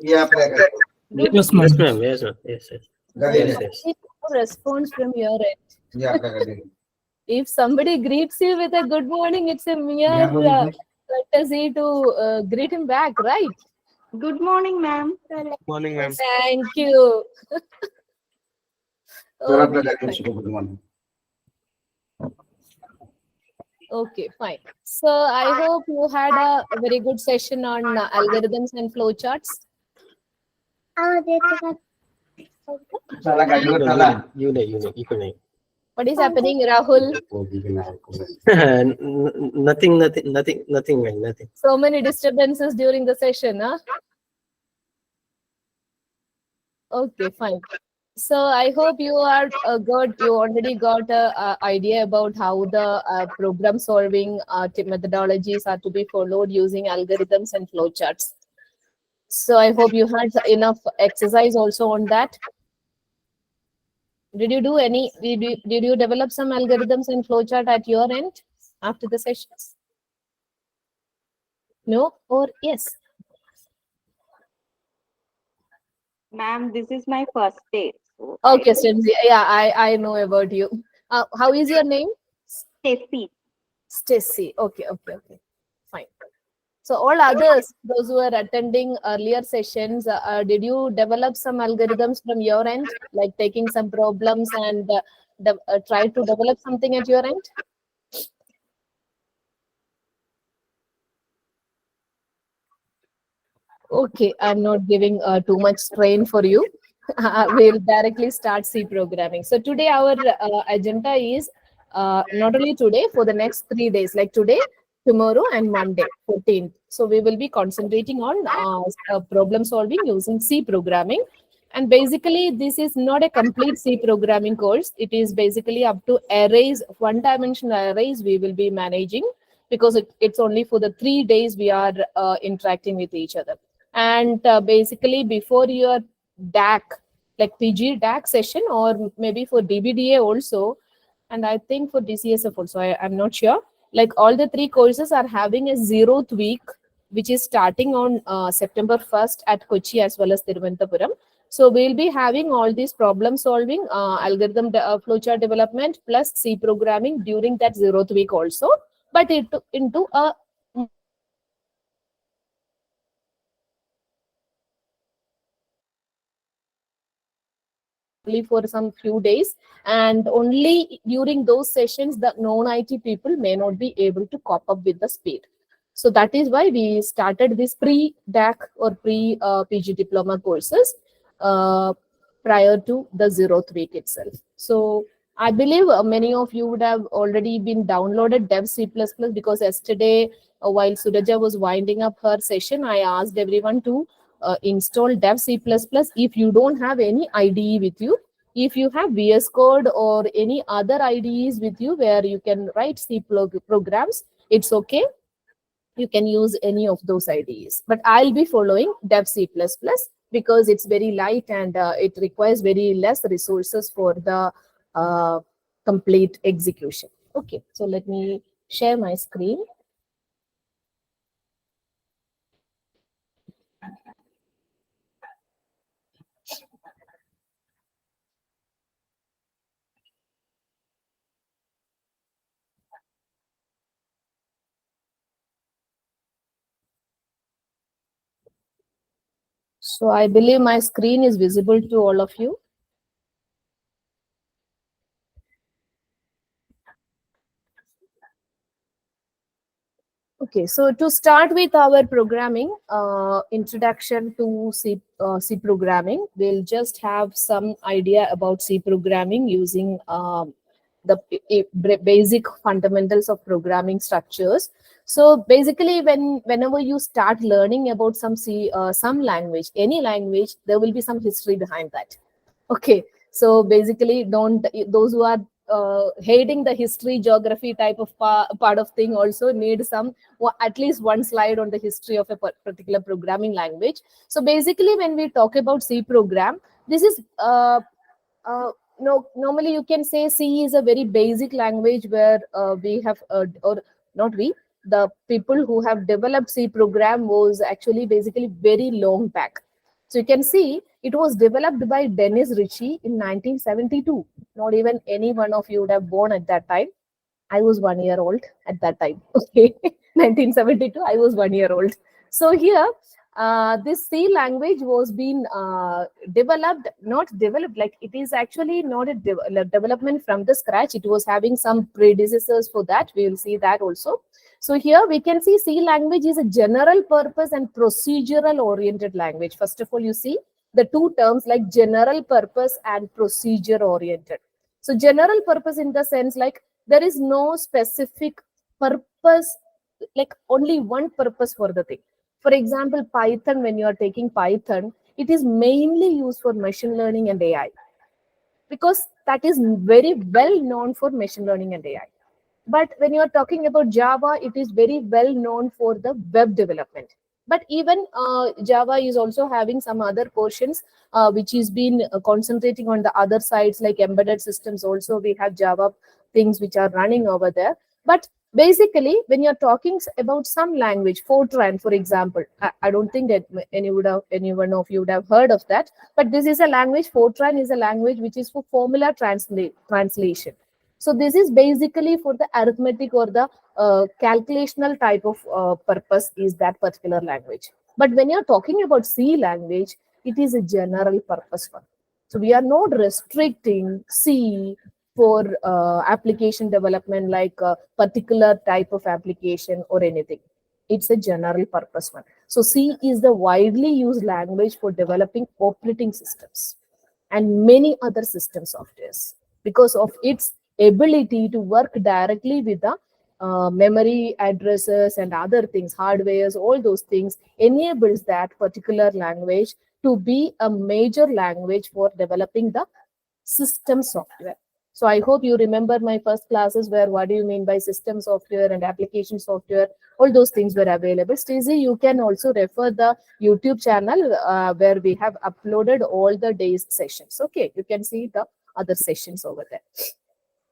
Yeah, Prakash. Yes, Yes, ma'am. ma'am. Yes, ma'am. Yes, yes. Ganesh. Yes, I yes. need no response from your end. Yeah, Prakash. If somebody greets you with a good morning, it's a mere Yeah, Bobby. courtesy to greet him back, right? Good morning, ma'am. Morning, ma'am. Thank you. Chora Okay, Prakash. fine. Good morning. Okay, fine. So I hope you had a very good session on algorithms and flowcharts. Chala You gajiwar know, chala. you know. What is happening, Rahul? Nothing, man, nothing. So many disturbances during the session, huh? Okay, fine. So I hope you are good. You already got a idea about how the program solving methodologies are to be followed using algorithms and flowcharts. So I hope you had enough exercise also on that. Did you do any? Did you develop some algorithms and flowchart at your end after the sessions? No or yes? Ma'am, this is my first day. So I Okay, Stimsy. Yeah, I know about you. How is your name? Steffi. Stacy. Okay. Fine. So all others, those who are attending earlier sessions, did you develop some algorithms from your end, like taking some problems and try to develop something at your end? Okay, I'm not giving too much strain for you. We'll directly start C programming. So today our agenda is not only today, for the next 3 days, like today, tomorrow, and Monday, 14th. So we will be concentrating on problem solving using C programming. And basically, this is not a complete C programming course. It is basically up to arrays, one-dimensional arrays we will be managing, because it's only for the 3 days we are interacting with each other. And basically, before your DAC, like PGDAC session, or maybe for DBDA also, and I think for DCSF also, I'm not sure. Like all the three courses are having a 0th week, which is starting on September 1st at Kochi as well as Thiruvananthapuram. So we'll be having all these problem solving, algorithm flowchart development plus C programming during that 0th week also, but into a only for some few days, and only during those sessions the non-IT people may not be able to cope up with the speed. So that is why we started this pre-DAC or pre-PG diploma courses uh, prior to the 0th week itself. So I believe many of you would have already been downloaded Dev C++, because yesterday while Suraja was winding up her session, I asked everyone to install Dev C++. If you don't have any IDE with you, if you have VS Code or any other IDEs with you where you can write C programs, it's okay. You can use any of those IDEs. But I'll be following Dev C++ because it's very light and it requires very less resources for the complete execution. Okay, so let me share my screen. So I believe my screen is visible to all of you. Okay, so to start with our programming, introduction to C programming, we'll just have some idea about C programming using the basic fundamentals of programming structures. So basically, whenever you start learning about some language, any language, there will be some history behind that. Okay, so basically, don't those who are hating the history, geography type of part of thing also need some, or at least one slide on the history of a particular programming language. So basically, when we talk about C program, this is no, normally you can say C is a very basic language where we have or not we, the people who have developed C program was actually basically very long back. So you can see it was developed by Dennis Ritchie in 1972. Not even any one of you would have born at that time. I was 1 year old at that time. Okay, 1972, I was 1 year old. So here, this C language was being developed, not developed, like it is actually not a development from the scratch. It was having some predecessors for that. We will see that also. So here we can see C language is a general purpose and procedural oriented language. First of all, you see the two terms like general purpose and procedure oriented. So general purpose in the sense like there is no specific purpose, like only one purpose for the thing. For example, Python, when you are taking Python, it is mainly used for machine learning and AI because that is very well known for machine learning and AI. But when you are talking about Java, it is very well known for the web development. But even Java is also having some other portions which is been concentrating on the other sides like embedded systems. Also, we have Java things which are running over there. But basically, when you're talking about some language, Fortran, for example, I don't think that any one of you would have heard of that. But this is a language. Fortran is a language which is for formula translation. So this is basically for the arithmetic or the calculational type of purpose is that particular language. But when you're talking about C language, it is a general purpose one. So we are not restricting C for application development like a particular type of application or anything. It's a general purpose one. So C is the widely used language for developing operating systems and many other system softwares because of its ability to work directly with the memory addresses and other things, hardwares, all those things enables that particular language to be a major language for developing the system software. So I hope you remember my first classes where what do you mean by system software and application software, all those things were available. Stacey, you can also refer the YouTube channel where we have uploaded all the day's sessions. Okay, you can see the other sessions over there.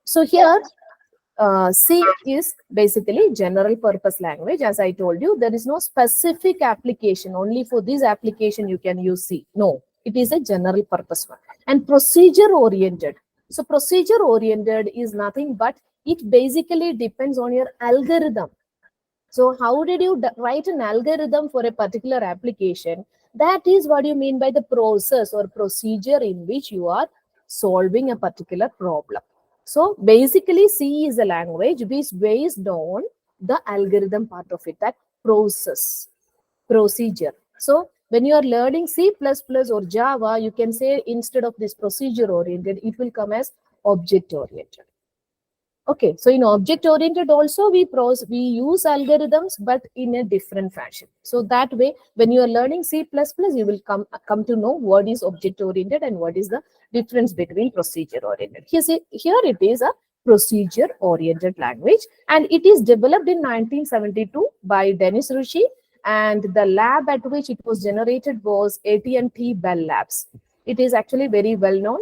So here, C is basically general purpose language. As I told you, there is no specific application. Only for this application you can use C. No, it is a general purpose one. And procedure oriented. So procedure oriented is nothing but it basically depends on your algorithm. So how did you write an algorithm for a particular application? That is what you mean by the process or procedure in which you are solving a particular problem. So basically C is a language which is based on the algorithm part of it, that process, procedure. So when you are learning C++ or Java, you can say instead of this procedure oriented, it will come as object oriented. Okay, so in object oriented also we use algorithms but in a different fashion. So that way when you are learning C++, you will come to know what is object oriented and what is the difference between procedure oriented. Here it is a procedure oriented language and it is developed in 1972 by Dennis Ritchie, and the lab at which it was generated was AT&T Bell Labs. It is actually very well known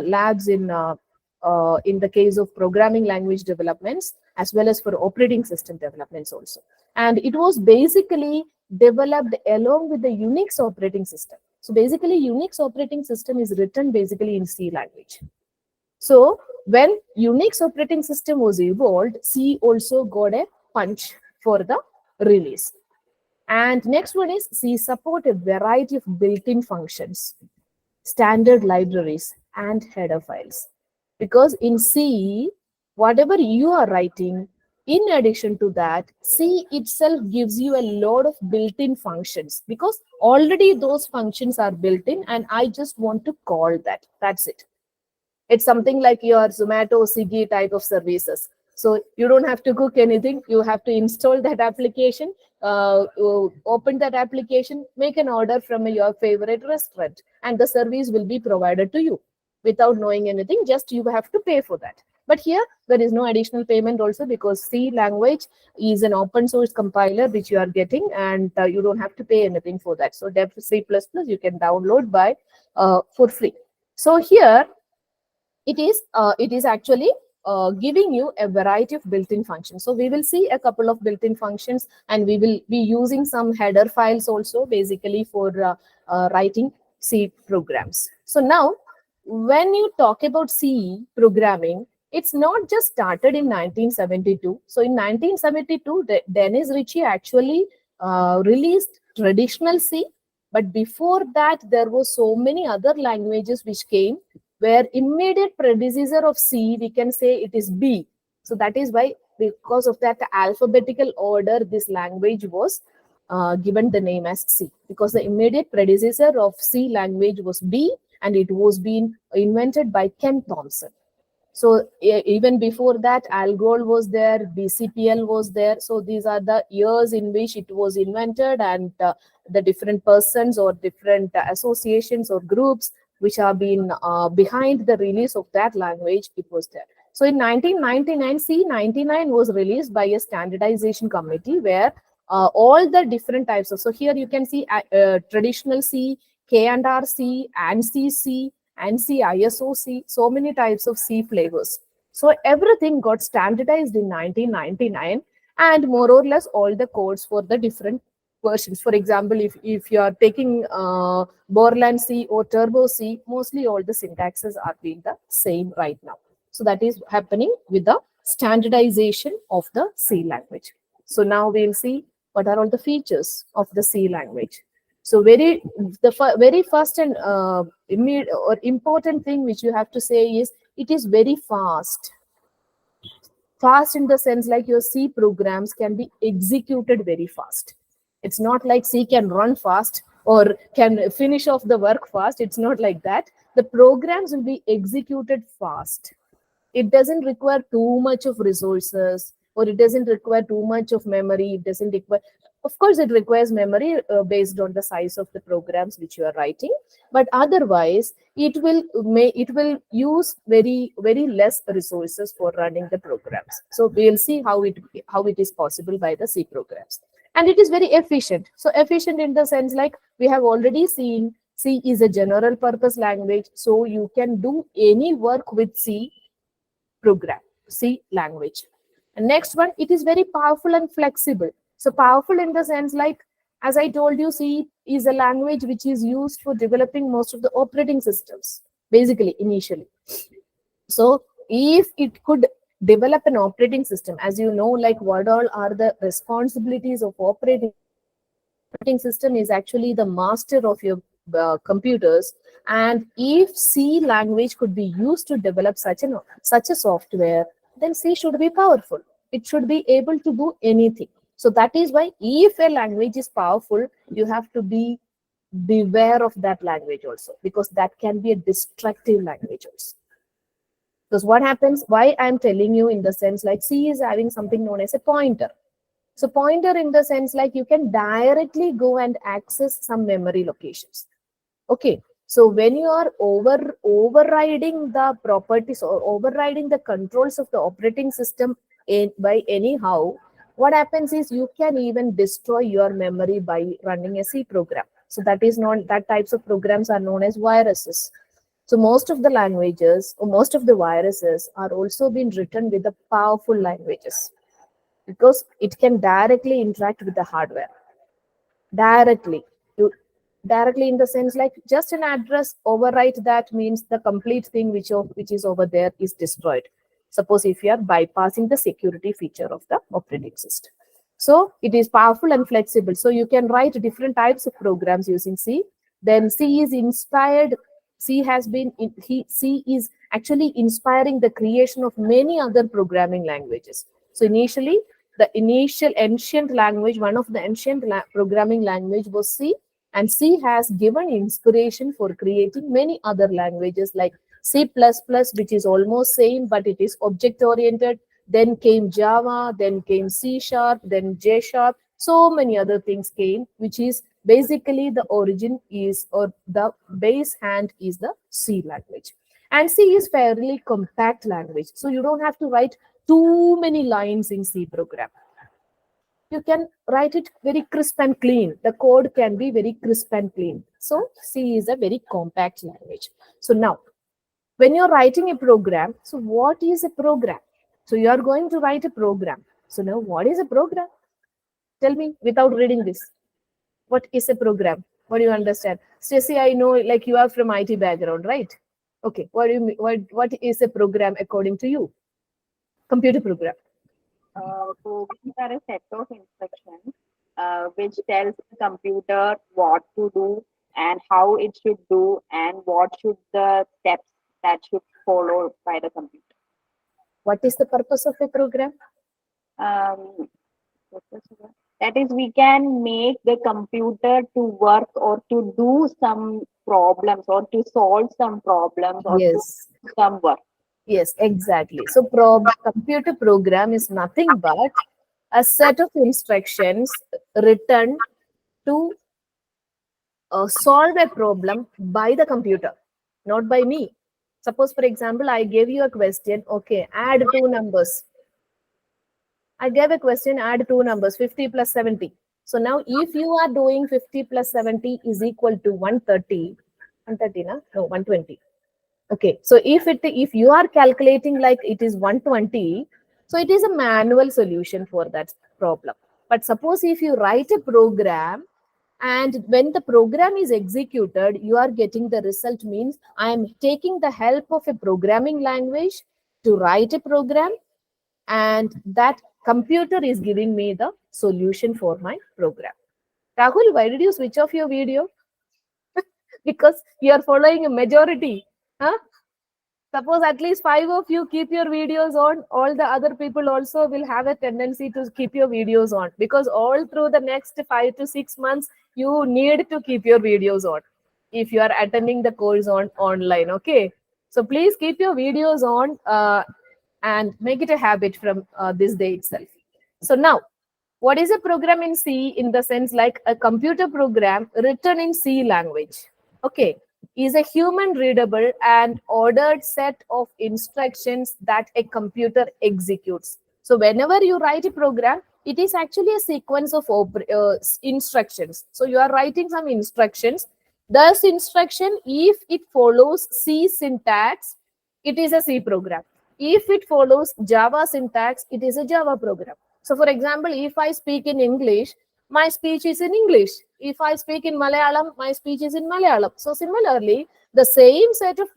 labs in the case of programming language developments as well as for operating system developments also. And it was basically developed along with the Unix operating system. So basically Unix operating system is written basically in C language. So when Unix operating system was evolved, C also got a punch for the release. And next one is C support a variety of built-in functions, standard libraries and header files. Because in C, whatever you are writing, in addition to that, C itself gives you a lot of built-in functions because already those functions are built in and I just want to call that. That's it. It's something like your Zomato, Swiggy type of services. So you don't have to cook anything. You have to install that application, open that application, make an order from your favorite restaurant, and the service will be provided to you without knowing anything. Just you have to pay for that. But here there is no additional payment also because C language is an open source compiler which you are getting, and you don't have to pay anything for that. So Dev C++ you can download by for free. So here it is actually giving you a variety of built-in functions. So we will see a couple of built-in functions and we will be using some header files also basically for writing C programs. So now, when you talk about C programming, it's not just started in 1972. So in 1972, Dennis Ritchie actually released traditional C. But before that, there were so many other languages which came, where immediate predecessor of C, we can say it is B. So that is why, because of that alphabetical order, this language was given the name as C, because the immediate predecessor of C language was B, and it was being invented by Ken Thompson. So even before that, Algol was there, BCPL was there. So these are the years in which it was invented, and the different persons or different associations or groups which have been behind the release of that language, it was there. So in 1999, C99 was released by a standardization committee, where all the different types of, so here you can see traditional C, K&R C, ANSI C, ANSI ISO C, so many types of C flavors. So everything got standardized in 1999, and more or less all the codes for the different versions. For example, if you are taking Borland C or Turbo C, mostly all the syntaxes are being the same right now. So that is happening with the standardization of the C language. So now we'll see what are all the features of the C language. So very first and immediate or important thing which you have to say is it is very fast. Fast in the sense like your C programs can be executed very fast. It's not like C can run fast or can finish off the work fast. It's not like that. The programs will be executed fast. It doesn't require too much of resources, or it doesn't require too much of memory. It doesn't require, of course, it requires memory based on the size of the programs which you are writing, but otherwise it will use very less resources for running the programs. So we'll see how it is possible by the C programs, and it is very efficient. So efficient in the sense like we have already seen, C is a general purpose language, so you can do any work with C program, C language. And next one, it is very powerful and flexible. So powerful in the sense like, as I told you, C is a language which is used for developing most of the operating systems, basically, initially. So if it could develop an operating system, as you know, like what all are the responsibilities of operating system is actually the master of your computers, and if C language could be used to develop such a software, then C should be powerful. It should be able to do anything. So that is why if a language is powerful, you have to beware of that language also, because that can be a destructive language also. Because what happens, why I'm telling you in the sense like C is having something known as a pointer. So pointer in the sense like you can directly go and access some memory locations. Okay, so when you are overriding the properties or overriding the controls of the operating system by anyhow, what happens is you can even destroy your memory by running a C program. So that types of programs are known as viruses. So most of the languages or most of the viruses are also being written with the powerful languages, because it can directly interact with the hardware. Directly in the sense like just an address overwrite, that means the complete thing which is over there is destroyed. Suppose if you are bypassing the security feature of the operating system. So it is powerful and flexible. So you can write different types of programs using C. Then C is inspired. C is actually inspiring the creation of many other programming languages. So initially, the ancient language, one of the ancient programming language was C, and C has given inspiration for creating many other languages like C++, which is almost same, but it is object-oriented. Then came Java, then came C#, then J#. So many other things came, which is basically the origin is, or the base hand is the C language. And C is fairly compact language. So you don't have to write too many lines in C program. You can write it very crisp and clean. The code can be very crisp and clean. So C is a very compact language. So now, when you're writing a program, so what is a program? So you are going to write a program. So now what is a program? Tell me without reading this. What is a program? What do you understand? Stacy, I know like you are from IT background, right? Okay. What do you mean? What is a program according to you? Computer program. Programs are a set of instructions which tells the computer what to do and how it should do and what should the steps that should follow by the computer. What is the purpose of a program? Um, that is, we can make the computer to work or to do some problems or to solve some problems or to Yes. do some work. Yes, exactly. So computer program is nothing but a set of instructions written to solve a problem by the computer, not by me. Suppose, for example, I gave you a question. Okay, add two numbers. I gave a question, add two numbers, 50 plus 70. So now if you are doing 50 plus 70 is equal to 130, 130, na? No, 120. Okay, so if you are calculating like it is 120, so it is a manual solution for that problem. But suppose if you write a program and when the program is executed, you are getting the result, means I am taking the help of a programming language to write a program, and that computer is giving me the solution for my program. Rahul, why did you switch off your video? Because you are following a majority. Huh? Suppose at least 5 of you keep your videos on, all the other people also will have a tendency to keep your videos on, because all through the next 5 to 6 months, you need to keep your videos on if you are attending the course on online. Okay. So please keep your videos on and make it a habit from this day itself. So now, what is a program in C in the sense like a computer program written in C language? Okay, is a human readable and ordered set of instructions that a computer executes. So whenever you write a program, it is actually a sequence of instructions. So you are writing some instructions. Thus instruction, if it follows C syntax, it is a C program. If it follows Java syntax, it is a Java program. So for example, if I speak in English, my speech is in English. If I speak in Malayalam, my speech is in Malayalam. So similarly, the same set of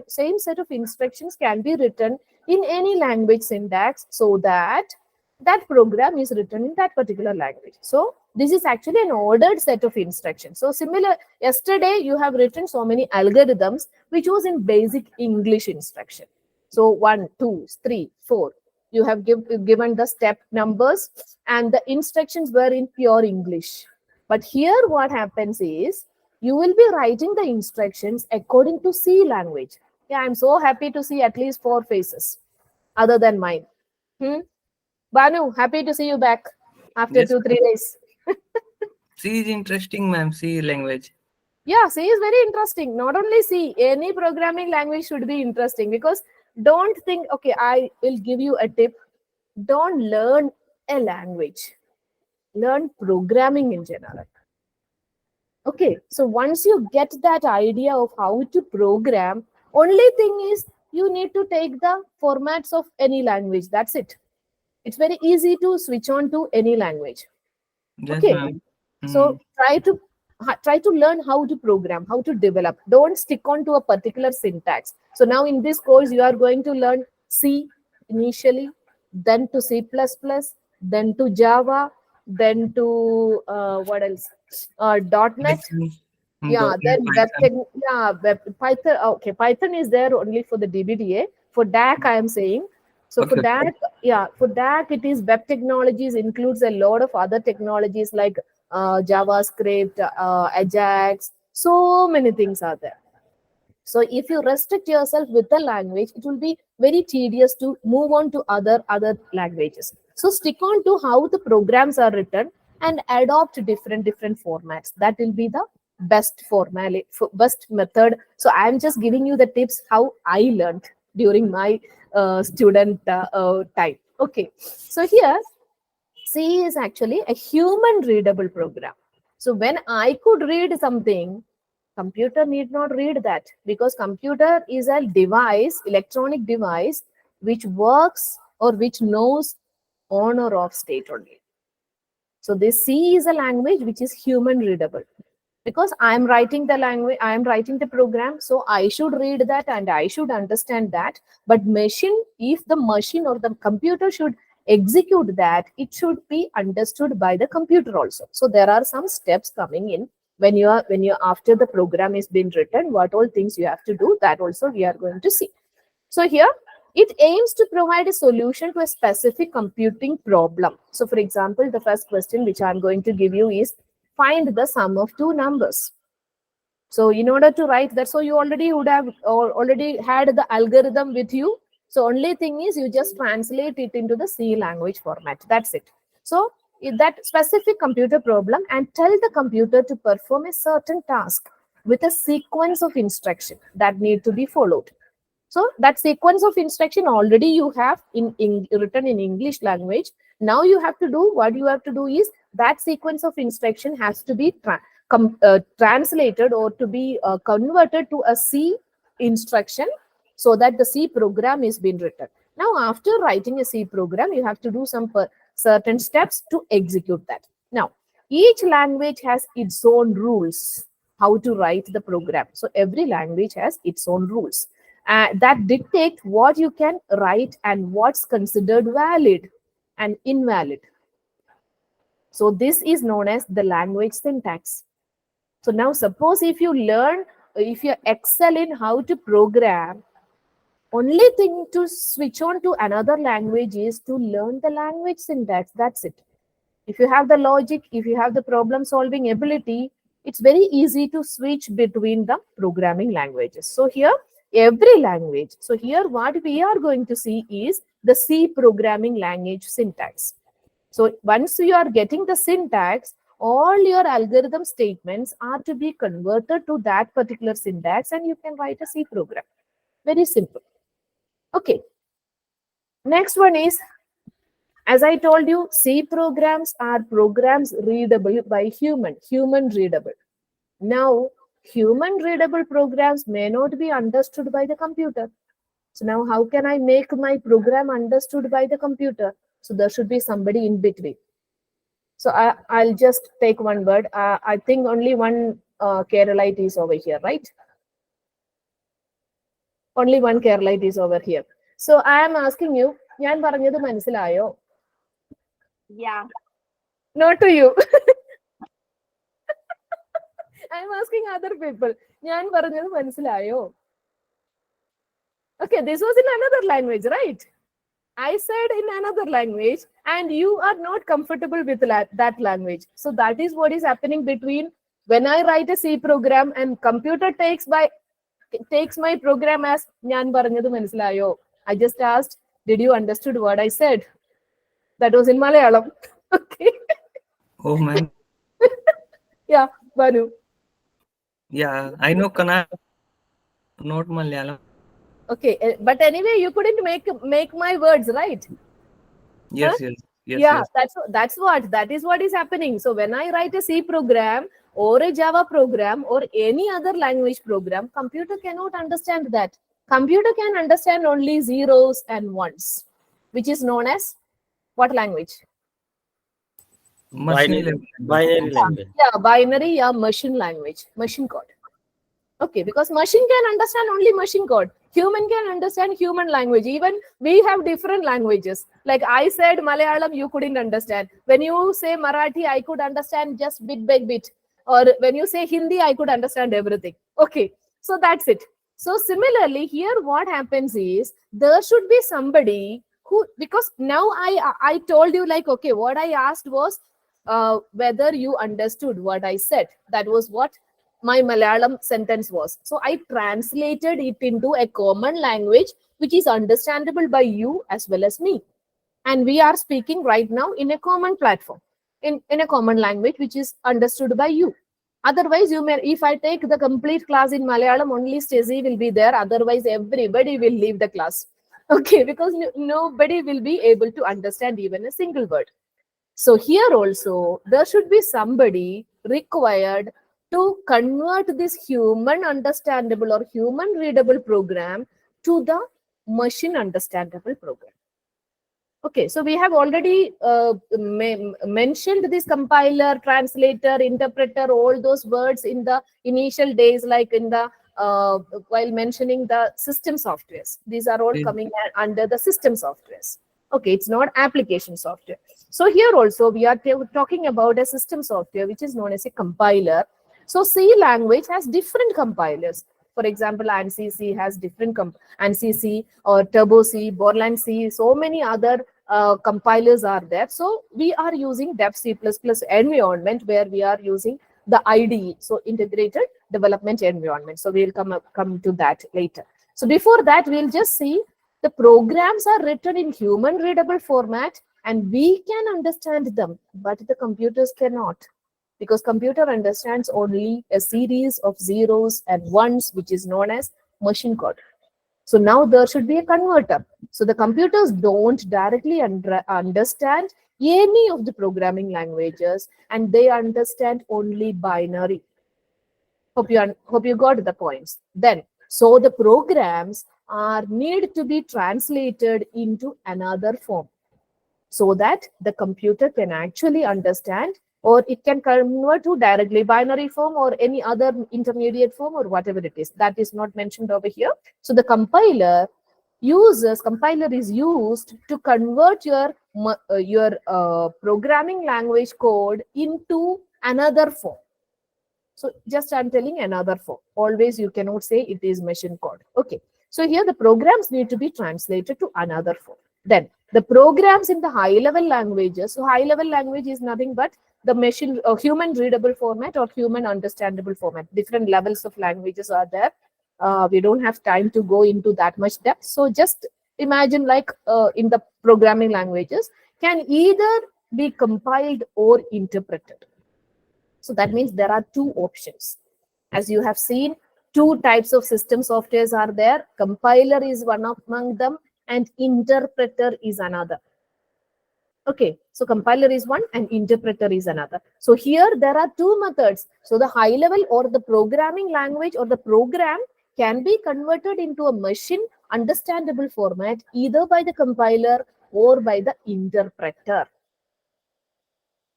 same set of instructions can be written in any language syntax, so that that program is written in that particular language. So this is actually an ordered set of instructions. So similar, yesterday you have written so many algorithms which was in basic English instruction. So 1, 2, 3, 4. You have given the step numbers and the instructions were in pure English. But here what happens is you will be writing the instructions according to C language. Yeah, I'm so happy to see at least 4 faces other than mine. Banu, happy to see you back after Yes. 2-3 days. C is interesting, ma'am. C language. Yeah, C is very interesting. Not only C, any programming language should be interesting, because don't think, okay, I will give you a tip. Don't learn a language. Learn programming in general. Okay, so once you get that idea of how to program, only thing is you need to take the formats of any language. That's it. It's very easy to switch on to any language. Yes, Okay. ma'am. So try to learn how to program, how to develop. Don't stick on to a particular syntax. So now in this course, you are going to learn C initially, then to C++, then to Java, then to what else? .NET. Yeah, then Python. Okay, Python is there only for the DBDA. For DAC, I am saying. So for Okay. DAC, for DAC, it is web technologies, includes a lot of other technologies like JavaScript, Ajax. So many things are there. So if you restrict yourself with the language, it will be very tedious to move on to other languages. So stick on to how the programs are written and adopt different formats. That will be the best best method. So I'm just giving you the tips how I learned during my student time. Okay, so here C is actually a human readable program. So when I could read something, computer need not read that, because computer is a device, electronic device, which works or which knows on or off state only. So this C is a language which is human readable. Because I'm writing the language, I'm writing the program, so I should read that and I should understand that. But machine, if the machine or the computer should execute that, it should be understood by the computer also. So there are some steps coming in when you after the program is been written, what all things you have to do, that also we are going to see. So here it aims to provide a solution to a specific computing problem. So for example, the first question which I'm going to give you is, find the sum of two numbers. So in order to write that, so you already would have or already had the algorithm with you. So only thing is you just translate it into the C language format. That's it. So that specific computer problem, and tell the computer to perform a certain task with a sequence of instruction that need to be followed. So that sequence of instruction already you have in written in English language. Now you have to do, what you have to do is, that sequence of instruction has to be translated or to be converted to a C instruction, so that the C program is being written. Now after writing a C program, you have to do some certain steps to execute that. Now each language has its own rules how to write the program. So every language has its own rules that dictate what you can write and what's considered valid and invalid. So this is known as the language syntax. So now suppose if you excel in how to program, only thing to switch on to another language is to learn the language syntax. That's it. If you have the logic, if you have the problem solving ability, it's very easy to switch between the programming languages. So here, every language. So here what we are going to see is the C programming language syntax. So once you are getting the syntax, all your algorithm statements are to be converted to that particular syntax, and you can write a C program. Very simple. Okay. Next one is, as I told you, C programs are programs readable by human readable. Now, human readable programs may not be understood by the computer. So now how can I make my program understood by the computer? So there should be somebody in between. So I'll just take one word. I think only one Keralite is over here, right? Only one Keralite is over here. So I am asking you, ഞാൻ പറഞ്ഞത് മനസ്സിലായോ? Yeah. Not to you. I am asking other people. ഞാൻ പറഞ്ഞത് മനസ്സിലായോ? Okay, this was in another language, right? I said in another language, and you are not comfortable with that language. So that is what is happening between when I write a C program and computer takes my program as ഞാൻ പറഞ്ഞത് മനസ്സിലായോ? I just asked, did you understood what I said? That was in Malayalam. Okay. Oh man. Yeah, Banu. Yeah, I know Kannada, not Malayalam. Okay, but anyway, you couldn't make my words, right? Yes, Huh? yes. Yeah, that is what is happening. So when I write a C program or a Java program or any other language program, computer cannot understand that. Computer can understand only zeros and ones, which is known as what language? Machine Binary language. Yeah, binary, yeah, machine language, machine code. Okay, because machine can understand only machine code. Human can understand human language. Even we have different languages. Like I said Malayalam, you couldn't understand. When you say Marathi, I could understand just bit by bit. Or when you say Hindi, I could understand everything. Okay, so that's it. So similarly, here what happens is there should be somebody who, because now I told you like, okay, what I asked was whether you understood what I said. That was what my Malayalam sentence was. So I translated it into a common language which is understandable by you as well as me. And we are speaking right now in a common platform, in a common language which is understood by you. Otherwise, you may, if I take the complete class in Malayalam, only Stacey will be there. Otherwise, everybody will leave the class. Okay, because nobody will be able to understand even a single word. So here also, there should be somebody required to convert this human understandable or human readable program to the machine understandable program. Okay, so we have already mentioned this compiler, translator, interpreter, all those words in the initial days, like in the while mentioning the system softwares. These are all Yes. coming under the system softwares. Okay, it's not application software. So here also we are talking about a system software which is known as a compiler. So C language has different compilers. For example, ANSI C has different ANSI C or Turbo C, Borland C, so many other compilers are there. So we are using dev C++ environment where we are using the IDE, so integrated development environment. So we'll come to that later. So before that, we'll just see the programs are written in human readable format and we can understand them, but the computers cannot, because computer understands only a series of zeros and ones, which is known as machine code. So now there should be a converter. So the computers don't directly understand any of the programming languages, and they understand only binary. Hope you got the points. Then, so the programs are need to be translated into another form, so that the computer can actually understand, or it can convert to directly binary form or any other intermediate form or whatever it is. That is not mentioned over here. So the compiler is used to convert your programming language code into another form. So just I'm telling another form. Always you cannot say it is machine code. Okay. So here the programs need to be translated to another form. Then the programs in the high level languages. So high level language is nothing but the machine human readable format or human understandable format. Different levels of languages are there. We don't have time to go into that much depth. So just imagine like in the programming languages can either be compiled or interpreted. So that means there are two options. As you have seen, two types of system softwares are there. Compiler is one among them and interpreter is another. Okay, so compiler is one and interpreter is another. So here there are two methods. So the high level or the programming language or the program can be converted into a machine understandable format either by the compiler or by the interpreter.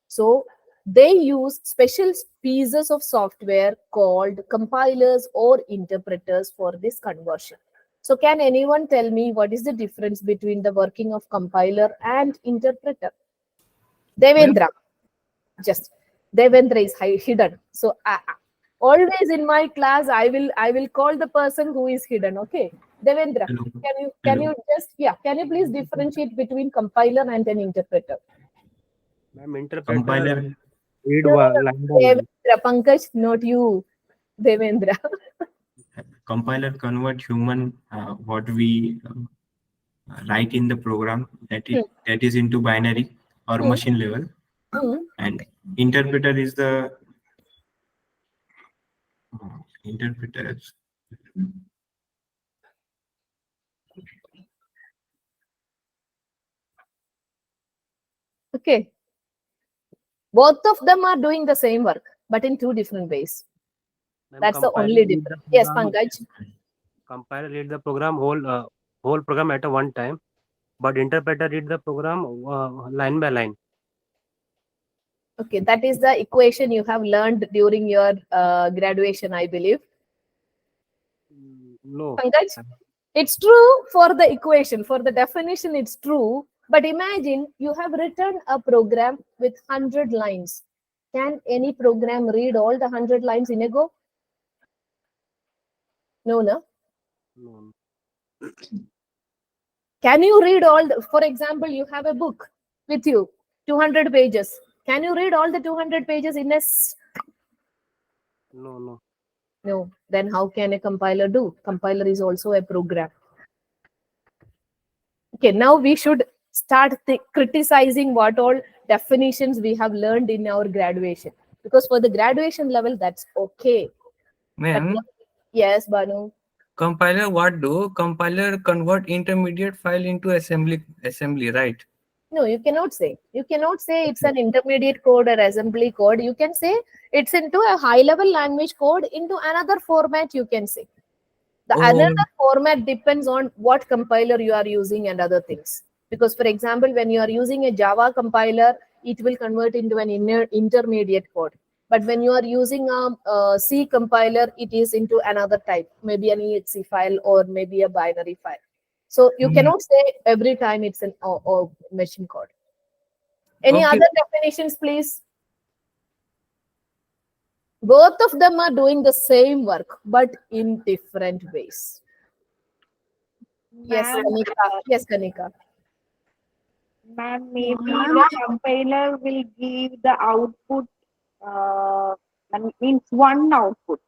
So they use special pieces of software called compilers or interpreters for this conversion. So can anyone tell me what is the difference between the working of compiler and interpreter? Devendra. Just Devendra is hidden. So always in my class, I will call the person who is hidden. Okay, Devendra, Hello. can you please differentiate between compiler and an interpreter? Ma'am, interpreter Compiler. read No, line by line. Devendra, Pankaj, not you, Devendra. Compiler convert human what we write in the program that is into binary or Hmm. machine level, and interpreter is the interpreter. Okay. Both of them are doing the same work, but in two different ways. Ma'am, That's the compiler only read the difference. Yes, program- Pankaj. Compiler read the program whole program at a one time, but interpreter read the program line by line. Okay, that is the equation you have learned during your graduation, I believe. No. Pankaj, it's true for the equation, for the definition, it's true. But imagine you have written a program with 100 lines. Can any program read all the 100 lines in a go? No, no. No. Can you read all for example, you have a book with you, 200 pages. Can you read all the 200 pages in a No, no. No, then how can a compiler do? Compiler is also a program. Okay, now we should start criticizing what all definitions we have learned in our graduation. Because for the graduation level, that's okay. But Ma'am, yes, Banu. compiler what do? Compiler convert intermediate file into assembly, right? No, you cannot say. You cannot say it's an intermediate code or assembly code. You can say it's into a high-level language code into another format, you can say. The Oh, another format depends on what compiler you are using and other things. Because for example, when you are using a Java compiler, it will convert into an intermediate code. But when you are using a C compiler, it is into another type, maybe an exe file or maybe a binary file. So you cannot say every time it's an machine code. Any Okay. other definitions, please? Both of them are doing the same work, but in different ways. Yes, Ma'am, Kanika. Yes, Kanika. ma'am, maybe the compiler will give the output, means one output.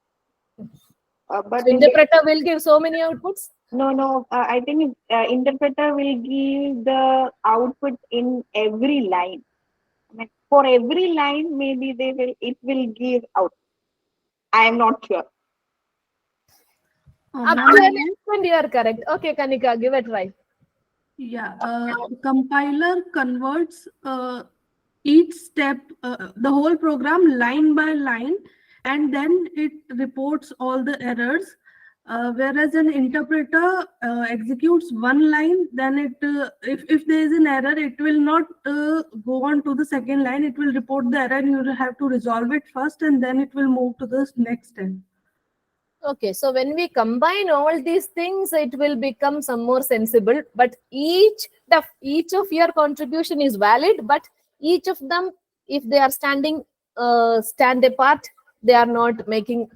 But So in the, interpreter will give so many outputs. no, I think interpreter will give the output in every line. I mean, for every line, maybe it will give out. I am not sure. Up Ma'am, to an extent, you are correct. Okay, Kanika, give it a try. yeah, compiler converts each step, the whole program line by line, and then it reports all the errors. Whereas an interpreter executes one line, then if there is an error, it will not go on to the second line. It will report the error, and you will have to resolve it first, and then it will move to the next step. Okay, so when we combine all these things, it will become some more sensible. But each of your contribution is valid, but each of them, if they are stand apart, they are not making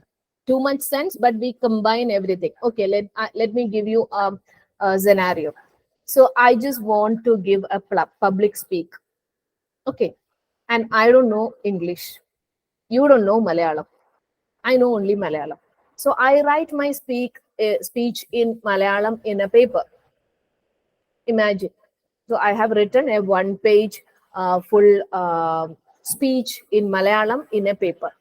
too much sense. But we combine everything. Okay, let me give you a scenario. So I just want to give a public speak. Okay, and I don't know English. You don't know Malayalam. I know only Malayalam. So I write my speech in Malayalam in a paper. Imagine. So I have written a one-page full speech in Malayalam in a paper.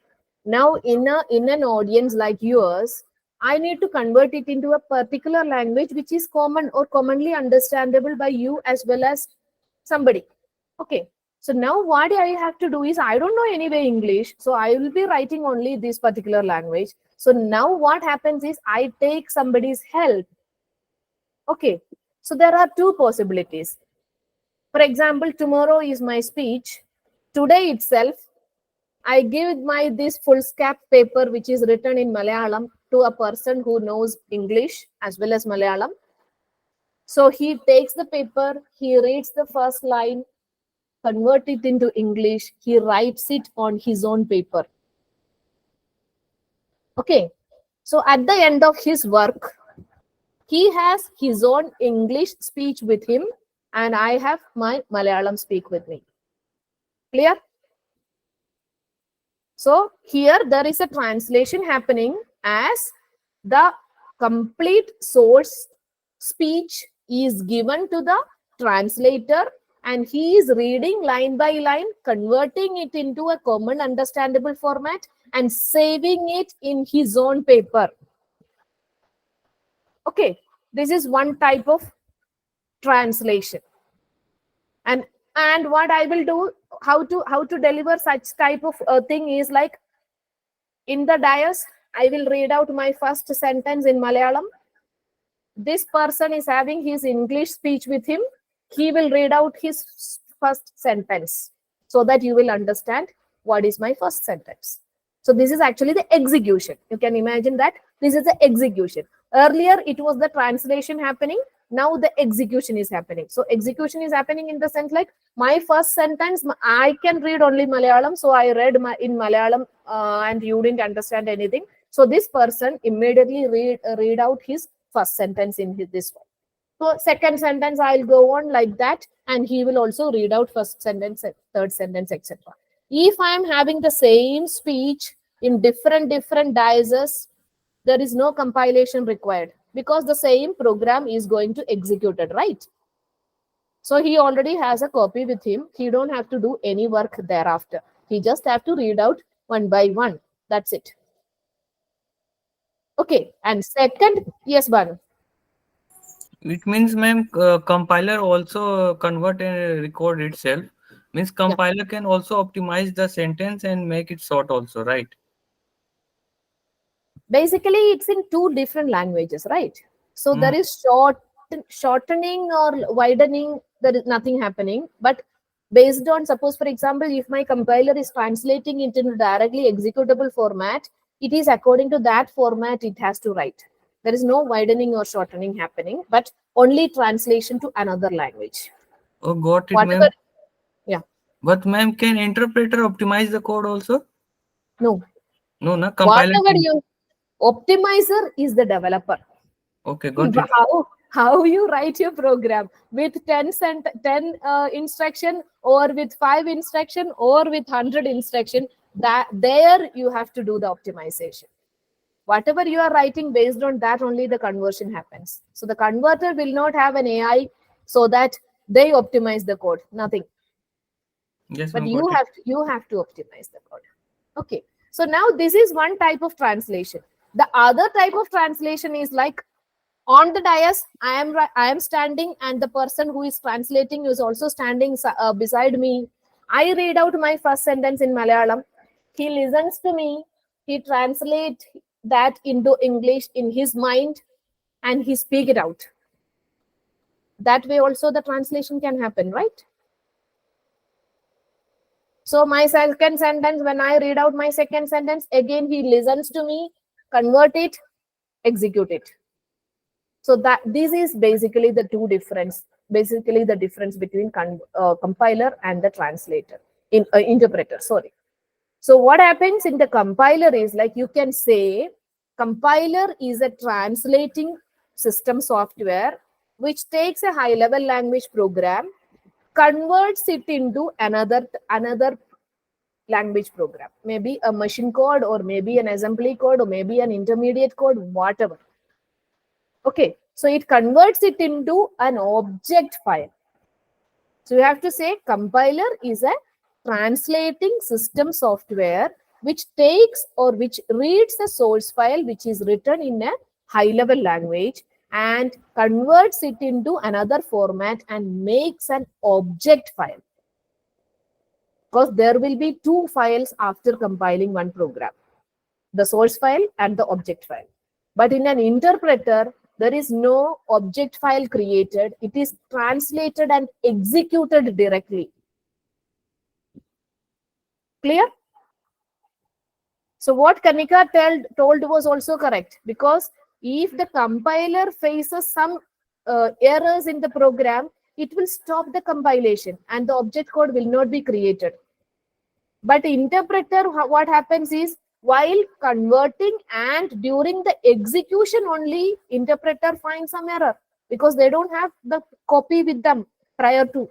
Now in an audience like yours, I need to convert it into a particular language which is common or commonly understandable by you as well as somebody. Okay. So now what I have to do is, I don't know anyway English, so I will be writing only this particular language. So now what happens is I take somebody's help. Okay, so there are two possibilities. For example, tomorrow is my speech. Today itself, I give this foolscap paper which is written in Malayalam to a person who knows English as well as Malayalam. So he takes the paper, he reads the first line, convert it into English, he writes it on his own paper. Okay, so at the end of his work, he has his own English speech with him, and I have my Malayalam speak with me. Clear? So here there is a translation happening as the complete source speech is given to the translator, and he is reading line by line, converting it into a common understandable format and saving it in his own paper. Okay, this is one type of translation. And what I will do, how to deliver such type of thing is like, in the dais, I will read out my first sentence in Malayalam. This person is having his English speech with him. He will read out his first sentence so that you will understand what is my first sentence. So this is actually the execution. You can imagine that this is the execution. Earlier, it was the translation happening. Now the execution is happening. So execution is happening in the sense like, my first sentence, I can read only Malayalam. So I read in Malayalam and you didn't understand anything. So this person immediately read out his first sentence in this one. So second sentence, I'll go on like that, and he will also read out first sentence, third sentence, etc. If I am having the same speech in different diases, there is no compilation required because the same program is going to execute it, right? So he already has a copy with him. He don't have to do any work thereafter. He just have to read out one by one. That's it. Okay. And second, yes, Banu. It means, ma'am, compiler also convert and record itself. Means compiler can also optimize the sentence and make it short also, right? Basically, it's in two different languages, right? So there is shortening or widening there is nothing happening. But based on, suppose for example, if my compiler is translating it into directly executable format, it is according to that format it has to write. There is no widening or shortening happening, but only translation to another language. Oh, got it, Whatever. ma'am. Yeah. But ma'am, can interpreter optimize the code also? No. No, na compiler. Whatever you optimizer is the developer. Okay, got it. How you write your program with 10 instruction, or with 5 instruction, or with 100 instruction, that there you have to do the optimization. Whatever you are writing, based on that only the conversion happens. So the converter will not have an AI so that they optimize the code. Nothing. Yes, But ma'am, you got it. have to optimize the code. Okay. So now this is one type of translation. The other type of translation is like, on the dais, I am standing, and the person who is translating is also standing beside me. I read out my first sentence in Malayalam. He listens to me. He translates that into English in his mind, and he speak it out. That way also the translation can happen, right? So my second sentence, when I read out my second sentence, again he listens to me, convert it, execute it. So that this is basically the difference between compiler and the translator, interpreter, sorry. So what happens in the compiler is, like, you can say compiler is a translating system software which takes a high level language program, converts it into another language program, maybe a machine code, or maybe an assembly code, or maybe an intermediate code, whatever. Okay, so it converts it into an object file. So you have to say compiler is a translating system software which takes or which reads the source file which is written in a high level language and converts it into another format and makes an object file. Because there will be 2 files after compiling one program, the source file and the object file. But in an interpreter, there is no object file created. It is translated and executed directly. Clear? So what Kanika told was also correct, because if the compiler faces some errors in the program, it will stop the compilation and the object code will not be created. But interpreter, what happens is, while converting and during the execution only, interpreter finds some error because they don't have the copy with them prior to.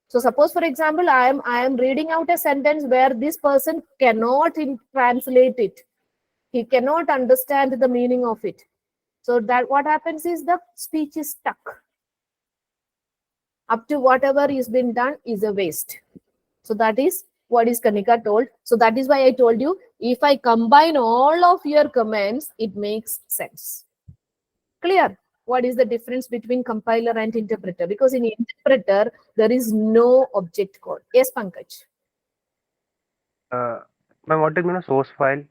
So suppose, for example, I am reading out a sentence where this person cannot translate it. He cannot understand the meaning of it. So that what happens is the speech is stuck. Up to whatever is been done is a waste. So that is what is Kanika told. So that is why I told you, if I combine all of your comments, it makes sense. Clear? What is the difference between compiler and interpreter? Because in interpreter, there is no object code. Yes, Pankaj? Ma'am, what is mean a source file?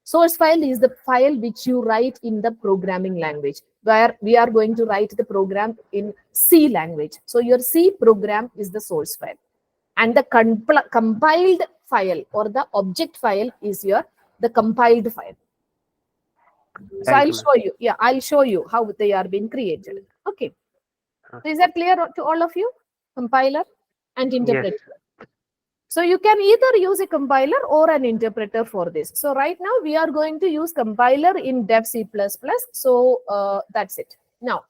Source file is the file which you write in the programming language, where we are going to write the program in C language. So your C program is the source file. And the compiled file or the object file is the compiled file. So I'll show you. Yeah, I'll show you how they are being created. Okay. So is that clear to all of you? Compiler and interpreter. Yes. So you can either use a compiler or an interpreter for this. So right now we are going to use compiler in Dev C++. So that's it. Now,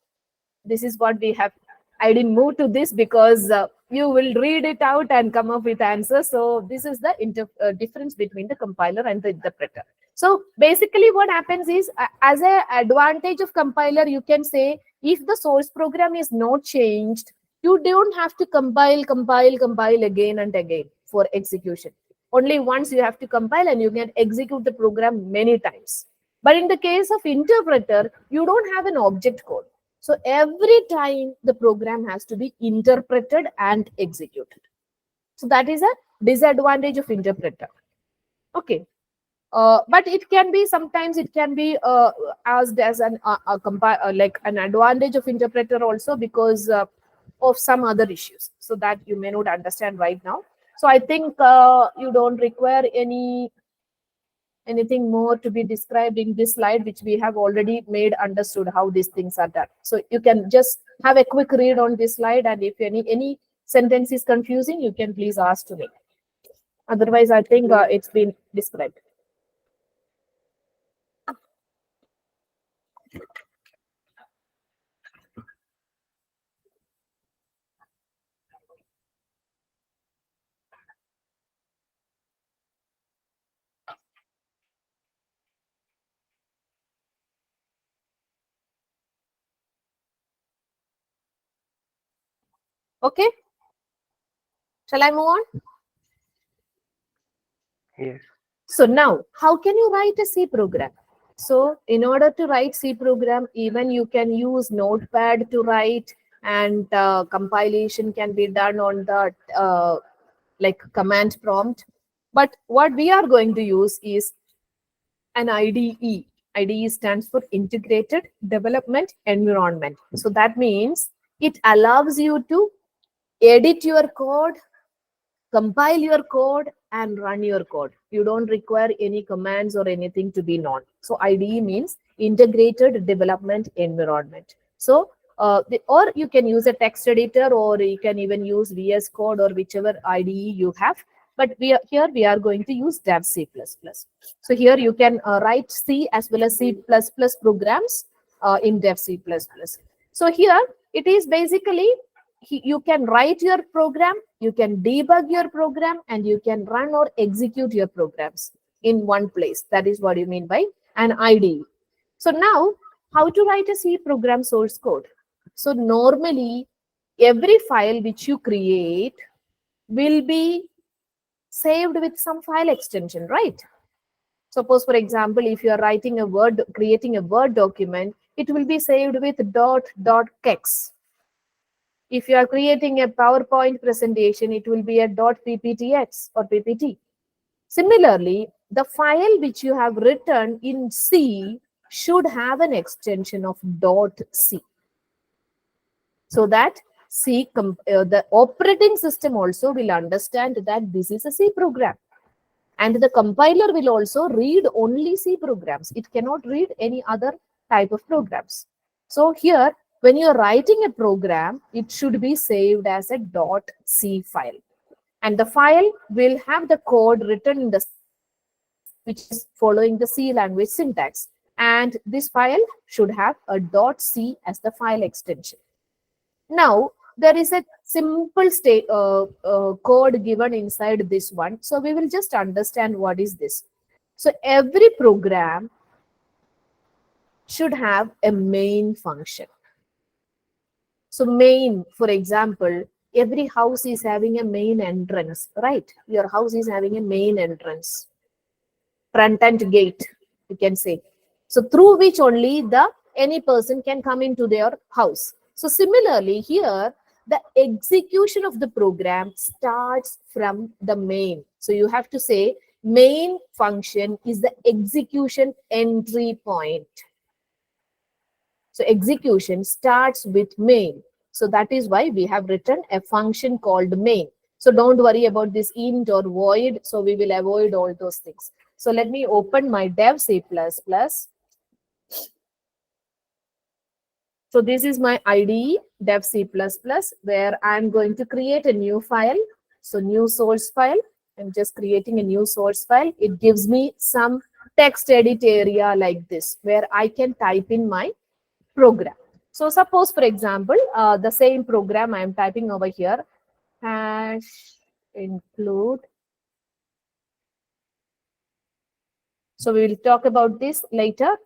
this is what we have. I didn't move to this because you will read it out and come up with answers. So this is the difference between the compiler and the interpreter. So basically what happens is, as an advantage of compiler, you can say if the source program is not changed, you don't have to compile again and again for execution. Only once you have to compile and you can execute the program many times. But in the case of interpreter, you don't have an object code. So every time the program has to be interpreted and executed. So that is a disadvantage of interpreter. Okay. But it can be, sometimes it can be asked as an like an advantage of interpreter also, because of some other issues. So that you may not understand right now. So I think you don't require anything more to be described in this slide, which we have already made understood how these things are done. So you can just have a quick read on this slide, and if any sentence is confusing, you can please ask to me. Otherwise, I think it's been described. Okay. Shall I move on? Yes. So now, how can you write a C program? So in order to write C program, even you can use Notepad to write, and compilation can be done on the like command prompt. But what we are going to use is an IDE. IDE stands for Integrated Development Environment. So that means it allows you to edit your code, compile your code, and run your code. You don't require any commands or anything to be known. So IDE means Integrated Development Environment. So or you can use a text editor, or you can even use VS Code or whichever IDE you have. But here we are going to use Dev C++. So here you can write C as well as C++ programs in Dev C++. So here it is basically, you can write your program, you can debug your program, and you can run or execute your programs in one place. That is what you mean by an IDE. So now, how to write a C program source code? So normally, every file which you create will be saved with some file extension, right? Suppose, for example, if you are writing a Word, creating a Word document, it will be saved with .kex. If you are creating a PowerPoint presentation, it will be a .pptx or ppt. Similarly, the file which you have written in C should have an extension of .c, so that the operating system also will understand that this is a C program. And the compiler will also read only C programs. It cannot read any other type of programs. So here, when you're writing a program, it should be saved as a .c file. And the file will have the code written in the, which is following the C language syntax. And this file should have a .c as the file extension. Now, there is a simple code given inside this one. So we will just understand what is this. So every program should have a main function. So main, for example, every house is having a main entrance, right? Your house is having a main entrance, front end gate, you can say. So through which only any person can come into their house. So similarly here, the execution of the program starts from the main. So you have to say main function is the execution entry point. So execution starts with main. So that is why we have written a function called main. So don't worry about this int or void. So we will avoid all those things. So let me open my dev C++. So this is my IDE, dev C++, where I'm going to create a new file. So new source file. I'm just creating a new source file. It gives me some text edit area like this, where I can type in my program. So suppose, for example, the same program I am typing over here, hash include. So we will talk about this later.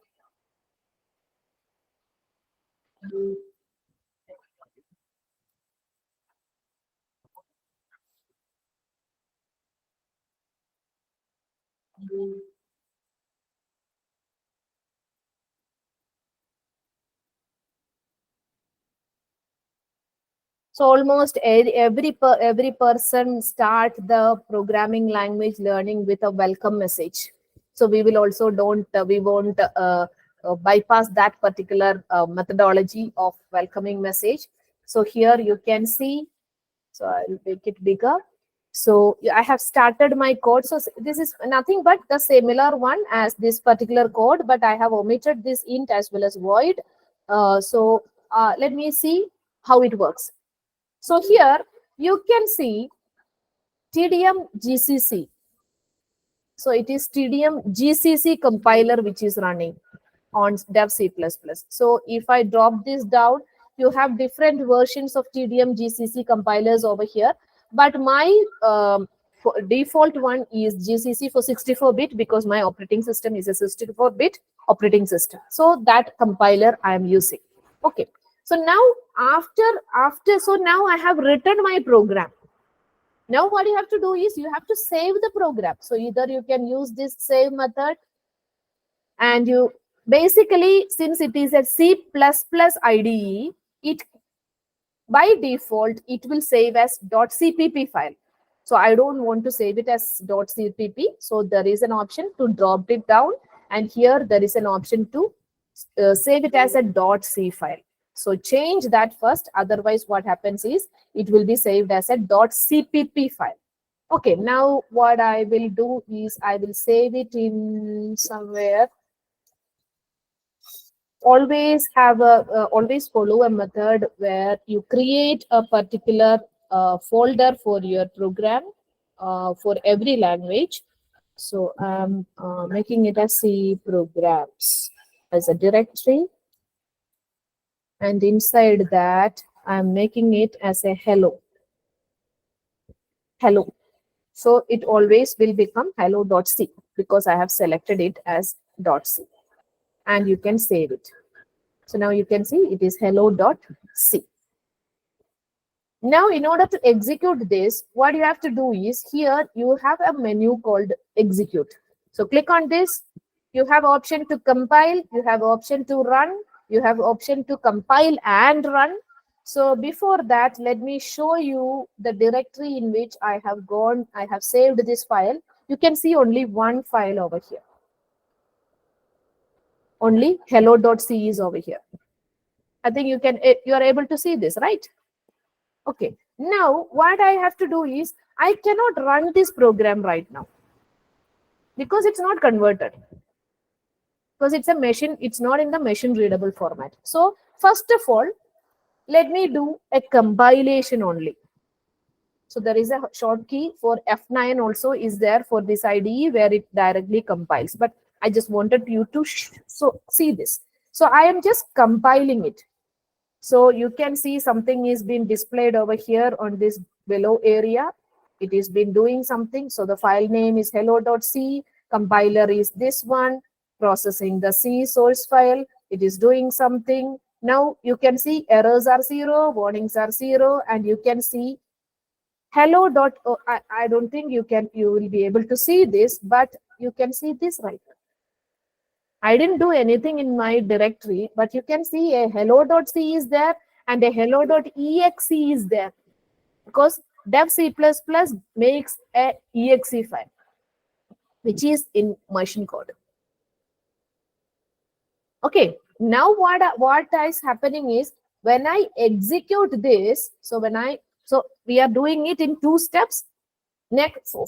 So almost every person start the programming language learning with a welcome message. So we will also we won't bypass that particular methodology of welcoming message. So here you can see, so I'll make it bigger. So I have started my code. So this is nothing but the similar one as this particular code, but I have omitted this int as well as void. Let me see how it works. So here you can see TDM GCC. So it is TDM GCC compiler which is running on dev C++. So if I drop this down, you have different versions of TDM GCC compilers over here. But my default one is GCC for 64-bit because my operating system is a 64-bit operating system. So that compiler I am using. Okay. So now now I have written my program. Now what you have to do is you have to save the program. So either you can use this save method, and you basically, since it is a C++ IDE, it by default it will save as .cpp file. So I don't want to save it as .cpp. So there is an option to drop it down, and here there is an option to save it as a .c file. So change that first, otherwise what happens is it will be saved as a .cpp file. Okay, now what I will do is I will save it in somewhere. Always have always follow a method where you create a particular folder for your program for every language. So I'm making it as C programs as a directory. And inside that, I'm making it as a hello. Hello. So it always will become hello.c because I have selected it as .c. And you can save it. So now you can see it is hello.c. Now, in order to execute this, what you have to do is here you have a menu called execute. So click on this. You have option to compile. You have option to run. You have option to compile and run. So before that, let me show you the directory in which I have gone. I have saved this file. You can see only one file over here. Only hello.c is over here. I think you are able to see this, right? Okay. Now what I have to do is I cannot run this program right now because it's not converted. Because it's a machine, it's not in the machine readable format. So first of all, let me do a compilation only. So there is a short key for F9 also is there for this IDE where it directly compiles. But I just wanted you to see this. So I am just compiling it. So you can see something is being displayed over here on this below area. It is been doing something. So the file name is hello.c. Compiler is this one. Processing the C source file. It is doing something. Now you can see errors are 0, warnings are 0, and you can see hello. I don't think you will be able to see this, but you can see this right now. I didn't do anything in my directory, but you can see a hello.c is there and a hello.exe is there because dev C++ makes a exe file, which is in machine code. Okay, now what is happening is when I execute this, so we are doing it in 2 steps.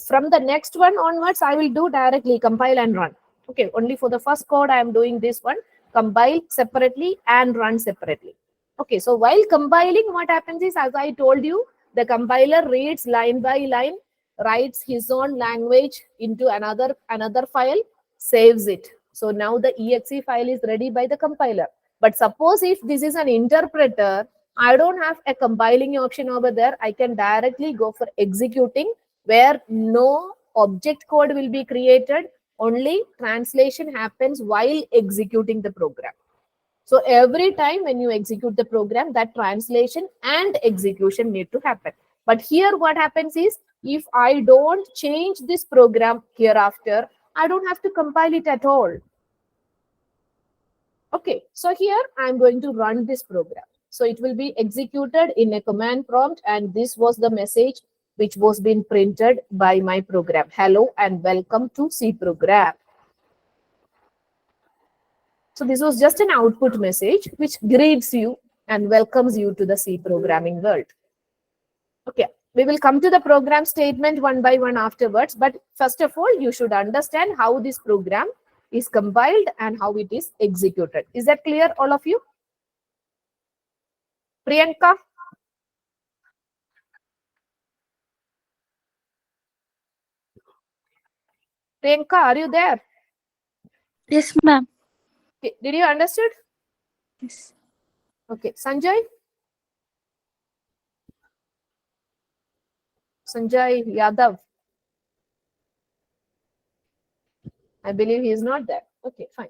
From the next one onwards, I will do directly compile and run. Okay, only for the first code, I am doing this one, compile separately and run separately. Okay, so while compiling, what happens is, as I told you, the compiler reads line by line, writes his own language into another file, saves it. So now the exe file is ready by the compiler. But suppose if this is an interpreter, I don't have a compiling option over there. I can directly go for executing where no object code will be created. Only translation happens while executing the program. So every time when you execute the program, that translation and execution need to happen. But here what happens is, if I don't change this program hereafter, I don't have to compile it at all. Okay, so here I'm going to run this program. So it will be executed in a command prompt, and this was the message which was being printed by my program. Hello and welcome to C program. So this was just an output message which greets you and welcomes you to the C programming world. Okay, we will come to the program statement one by one afterwards, but first of all, you should understand how this program is compiled and how it is executed. Is that clear, all of you? Priyanka? Priyanka, are you there? Yes, ma'am. Okay, did you understood? Yes. Okay, Sanjay? Sanjay Yadav? I believe he is not there. Okay, fine.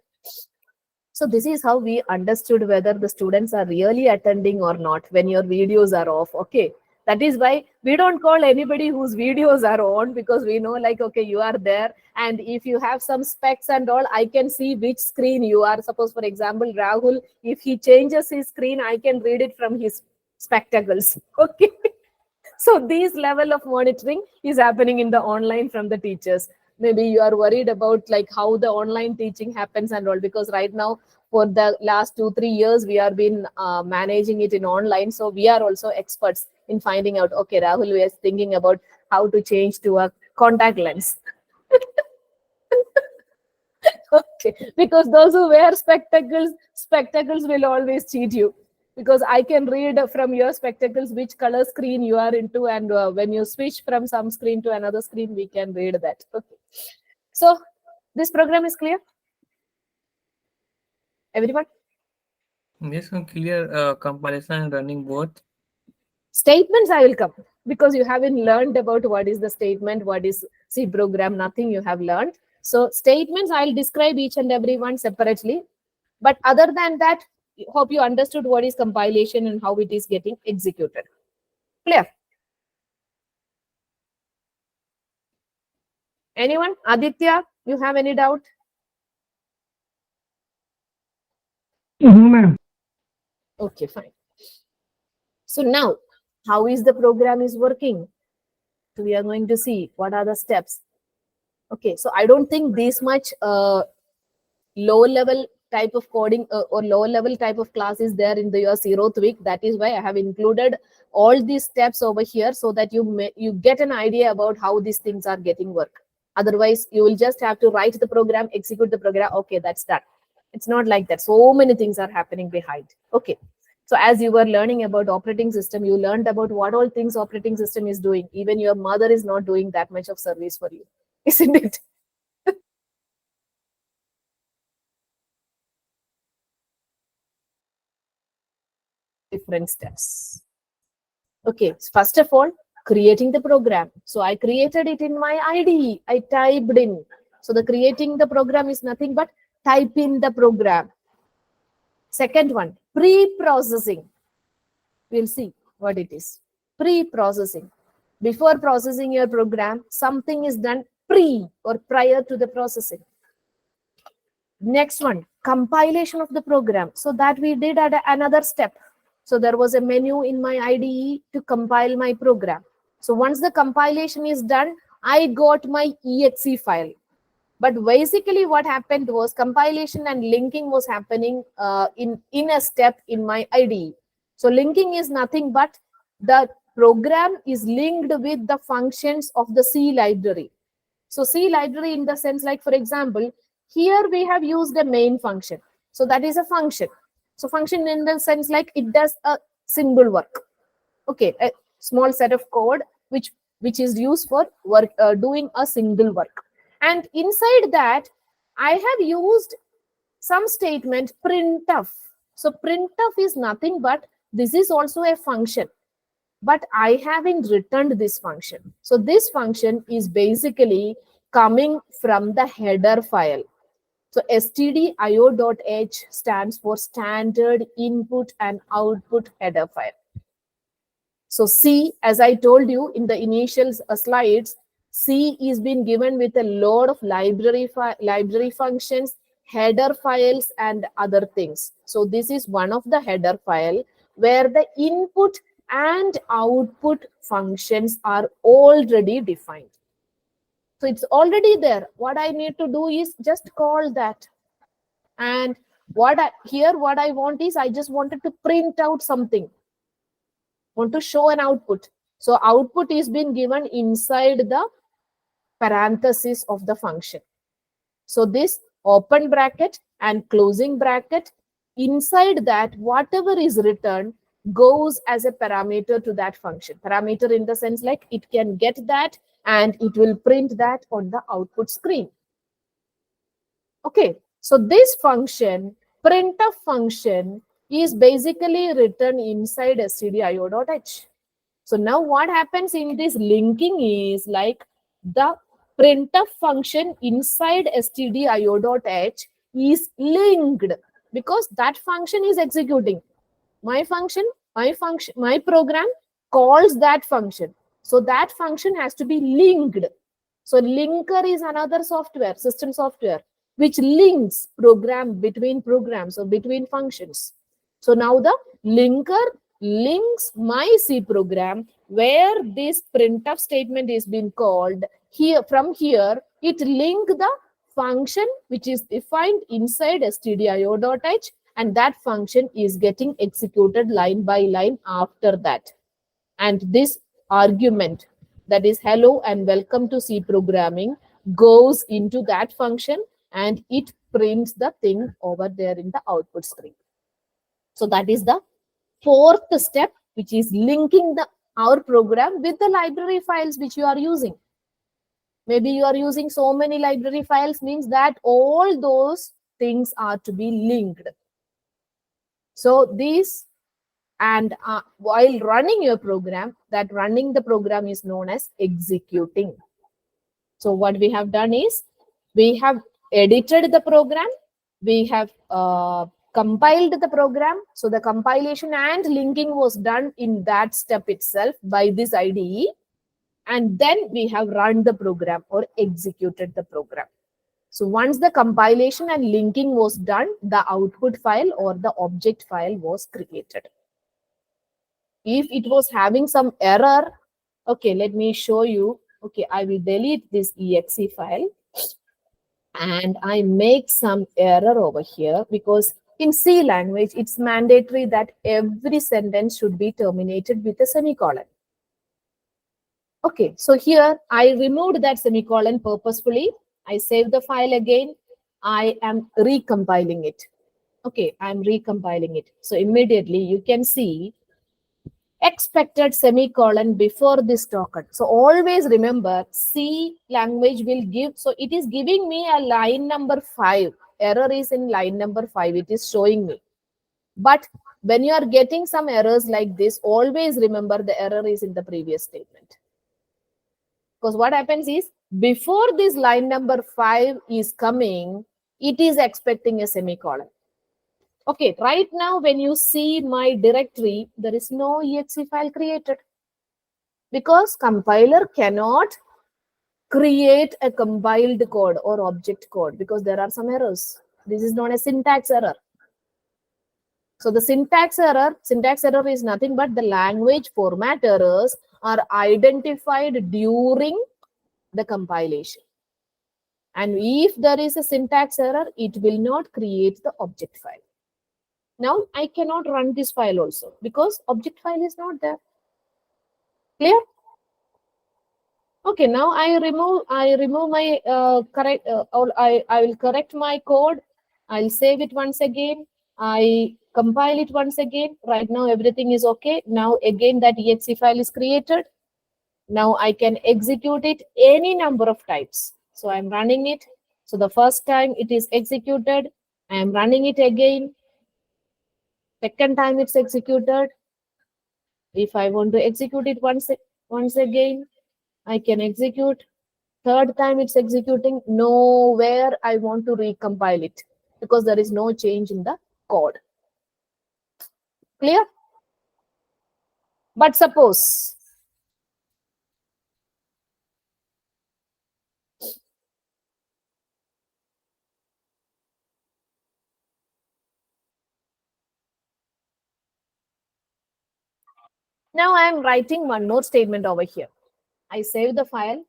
So this is how we understood whether the students are really attending or not when your videos are off. Okay. That is why we don't call anybody whose videos are on, because we know like, okay, you are there. And if you have some specs and all, I can see which screen you are. Suppose, for example, Rahul, if he changes his screen, I can read it from his spectacles. Okay. So this level of monitoring is happening in the online from the teachers. Maybe you are worried about like how the online teaching happens and all, because right now for the last 2-3 years we have been managing it in online. So we are also experts in finding out, okay, Rahul is thinking about how to change to a contact lens. Okay, because those who wear spectacles will always cheat you, because I can read from your spectacles which color screen you are into, and when you switch from some screen to another screen, we can read that. Okay. So this program is clear? Everyone? Yes, ma'am. Clear. Compilation and running both. Statements I will come, because you haven't learned about what is the statement, what is C program, nothing you have learned. So statements, I'll describe each and every one separately. But other than that, hope you understood what is compilation and how it is getting executed. Clear? Anyone? Aditya, you have any doubt? Ma'am. Okay, fine. So now, how is the program is working? So we are going to see what are the steps. Okay, so I don't think this much low level type of coding or low level type of class is there in your 0th week. That is why I have included all these steps over here, so that you get an idea about how these things are getting work. Otherwise, you will just have to write the program, execute the program. Okay, that's that. It's not like that. So many things are happening behind. Okay. So as you were learning about operating system, you learned about what all things operating system is doing. Even your mother is not doing that much of service for you, isn't it? Different steps. Okay, first of all, creating the program. So I created it in my IDE. I typed in. So the creating the program is nothing but type in the program. Second one, pre-processing. We'll see what it is. Pre-processing. Before processing your program, something is done pre or prior to the processing. Next one, compilation of the program. So that we did at another step. So there was a menu in my IDE to compile my program. So once the compilation is done, I got my exe file. But basically what happened was compilation and linking was happening in a step in my IDE. So linking is nothing but the program is linked with the functions of the C library. So C library in the sense, like for example, here we have used a main function. So that is a function. So function in the sense like it does a simple work. Okay, a small set of code which is used for work doing a single work. And inside that, I have used some statement printf. So printf is nothing but this is also a function, but I haven't returned this function. So this function is basically coming from the header file. So stdio.h stands for standard input and output header file. So C, as I told you in the initial slides, C is being given with a lot of library functions, header files, and other things. So this is one of the header file where the input and output functions are already defined. So it's already there. What I need to do is just call that. And what I want is, I just wanted to print out something, want to show an output. So output is being given inside the parenthesis of the function. So this open bracket and closing bracket, inside that, whatever is written goes as a parameter to that function. Parameter in the sense like it can get that and it will print that on the output screen. Okay, so this function, printf function, is basically written inside stdio.h. So now what happens in this linking is like the printf function inside stdio.h is linked because that function is executing. My program calls that function. So that function has to be linked. So linker is another software, system software, which links between programs or between functions. So now the linker links my C program where this printf statement is being called. Here, from here, it links the function which is defined inside stdio.h, and that function is getting executed line by line after that. And this argument, that is hello and welcome to C programming, goes into that function and it prints the thing over there in the output screen. So that is the fourth step, which is linking our program with the library files which you are using. Maybe you are using so many library files, means that all those things are to be linked. So these, and while running your program, that running the program is known as executing. So what we have done is, we have edited the program, we have compiled the program. So the compilation and linking was done in that step itself by this IDE. And then we have run the program or executed the program. So once the compilation and linking was done, the output file or the object file was created. If it was having some error, okay, let me show you. Okay, I will delete this exe file and I make some error over here, because in C language, it's mandatory that every sentence should be terminated with a semicolon. Okay, so here I removed that semicolon purposefully. I save the file again. I am recompiling it. Okay, I'm recompiling it. So immediately you can see expected semicolon before this token. So always remember, C language will give, so it is giving me a line number 5. Error is in line number 5. It is showing me. But when you are getting some errors like this, always remember the error is in the previous statement. Because what happens is, before this line number 5 is coming, it is expecting a semicolon. Okay, right now when you see my directory, there is no exe file created, because compiler cannot create a compiled code or object code because there are some errors. This is known as syntax error. So the syntax error is nothing but the language format errors are identified during the compilation. And if there is a syntax error, it will not create the object file. Now I cannot run this file also because object file is not there. Clear? Okay, now I remove my I will correct my code. I'll save it once again. I compile it once again. Right now everything is okay. Now again that exe file is created. Now I can execute it any number of times. So I'm running it. So the first time it is executed, I am running it again. Second time it's executed. If I want to execute it once again, I can execute. Third time it's executing. Nowhere I want to recompile it because there is no change in the code. Clear? But suppose now I am writing one more statement over here. I save the file.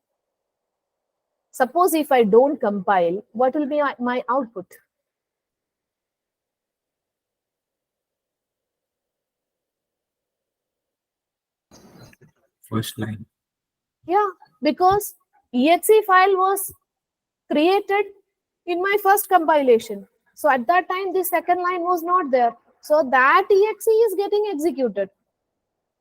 Suppose if I don't compile, what will be my output? first line. Yeah, because exe file was created in my first compilation. So at that time, the second line was not there. So that exe is getting executed.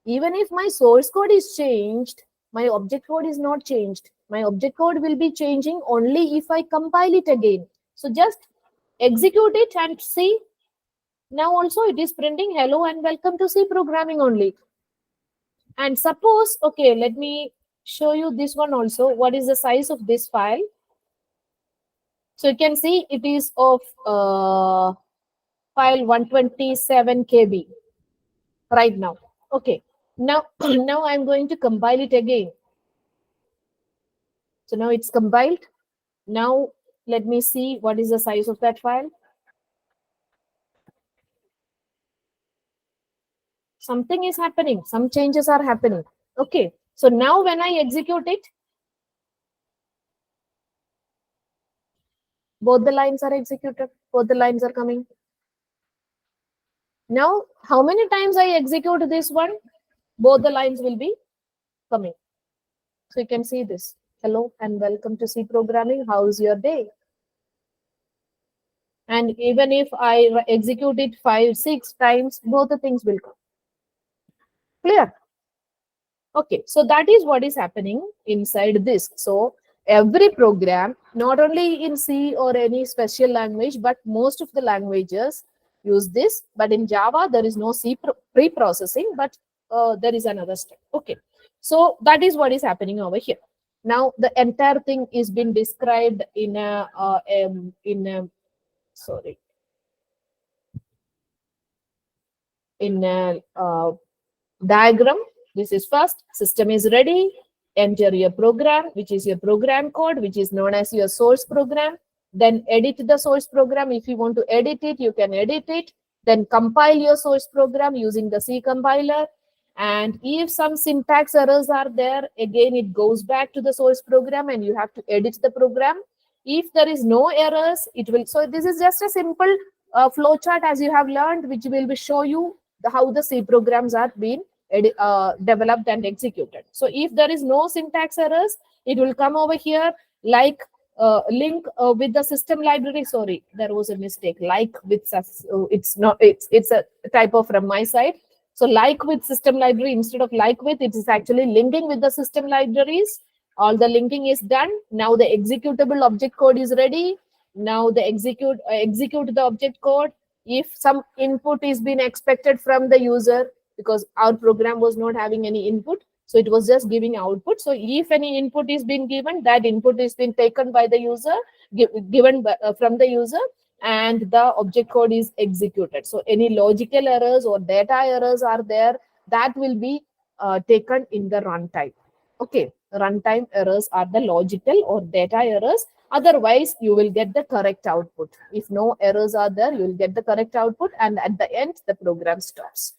Even if my source code is changed, my object code is not changed. My object code will be changing only if I compile it again. So just execute it and see. Now also it is printing hello and welcome to C programming only. And suppose, okay, let me show you this one also. What is the size of this file? So you can see it is of file 127 KB right now. Okay, now now I'm going to compile it again. So now it's compiled. Now let me see what is the size of that file. Something is happening. Some changes are happening. Okay, so now when I execute it, both the lines are executed. Both the lines are coming. Now, how many times I execute this one, both the lines will be coming. So you can see this. Hello and welcome to C programming. How's your day? And even if I execute it 5, 6 times, both the things will come. Clear? Okay, so that is what is happening inside this. So every program, not only in C or any special language, but most of the languages use this. But in Java, there is no C pre-processing, but there is another step. Okay, so that is what is happening over here. Now the entire thing is being described in a diagram. This is first, system is ready, enter your program, which is your program code, which is known as your source program. Then edit the source program. If you want to edit it, you can edit it. Then compile your source program using the C compiler. And if some syntax errors are there, again, it goes back to the source program and you have to edit the program. If there is no errors, it will. So this is just a simple flow chart as you have learned, which will show you how the C programs are being developed and executed. So if there is no syntax errors, it will come over here like link with the system library. Sorry, there was a mistake. Like with it's not. It's a typo from my side. So like with system library instead of like with, it is actually linking with the system libraries. All the linking is done. Now the executable object code is ready. Now the execute the object code. If some input is being expected from the user, because our program was not having any input, so it was just giving output. So if any input is being given, that input is being taken by the user, given from the user, and the object code is executed. So any logical errors or data errors are there, that will be taken in the runtime. Okay, runtime errors are the logical or data errors. Otherwise, you will get the correct output. If no errors are there, you will get the correct output, and at the end, the program stops.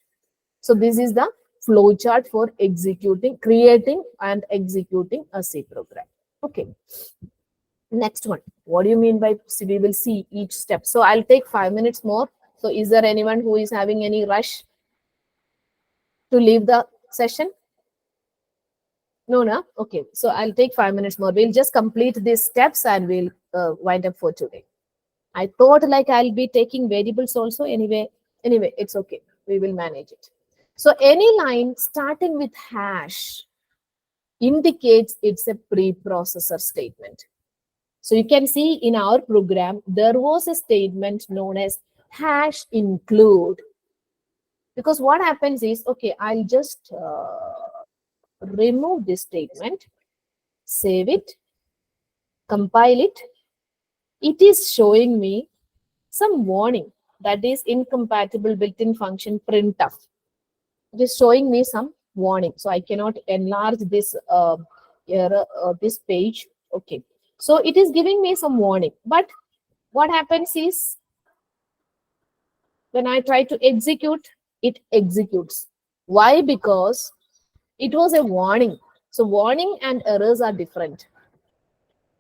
So this is the flow chart for creating and executing a C program. Okay. Next one. What do you mean by we will see each step? So I'll take 5 minutes more. So is there anyone who is having any rush to leave the session? No? Okay. So I'll take 5 minutes more. We'll just complete these steps and we'll wind up for today. I thought like I'll be taking variables also. Anyway, it's okay. We will manage it. So any line starting with hash indicates it's a preprocessor statement. So you can see in our program, there was a statement known as hash include. Because what happens is, okay, I'll just remove this statement, save it, compile it. It is showing me some warning, that is incompatible built-in function printf. It is showing me some warning. So I cannot enlarge this this page. Okay. So it is giving me some warning. But what happens is, when I try to execute, it executes. Why? Because it was a warning. So warning and errors are different.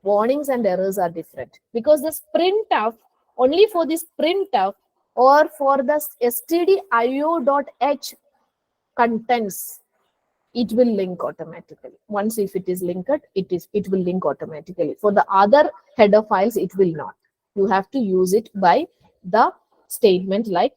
Warnings and errors are different. Because this printf, only for this printf or for the stdio.h contents, it will link automatically. Once if it is linked, it will link automatically. For the other header files, it will not. You have to use it by the statement like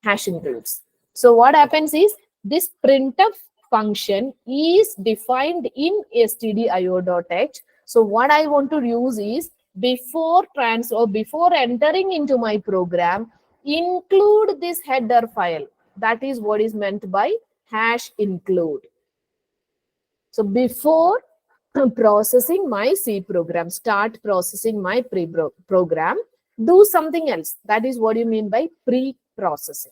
hash includes. So what happens is this printf function is defined in stdio.h. So what I want to use is before entering into my program, include this header file. That is what is meant by hash include. So before processing my C program, start processing my program, do something else. That is what you mean by pre-processing.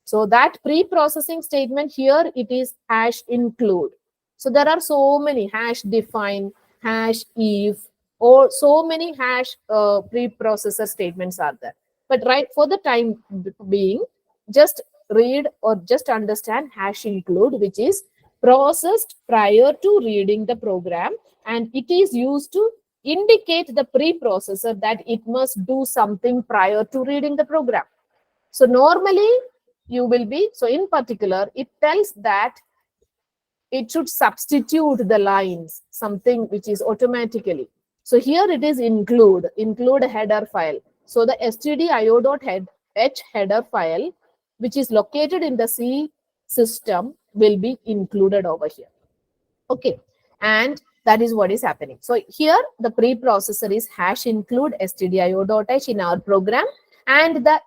So that pre-processing statement here, it is hash include. So there are so many hash define, hash if, or so many hash pre-processor statements are there. But right for the time being, just read or just understand hash include, which is processed prior to reading the program, and it is used to indicate the preprocessor that it must do something prior to reading the program. So normally you will be, so in particular, it tells that it should substitute the lines, something which is automatically. So here it is include a header file. So the stdio.h header file, which is located in the C system, will be included over here. Okay, and that is what is happening. So here the preprocessor is hash include stdio.h in our program, and the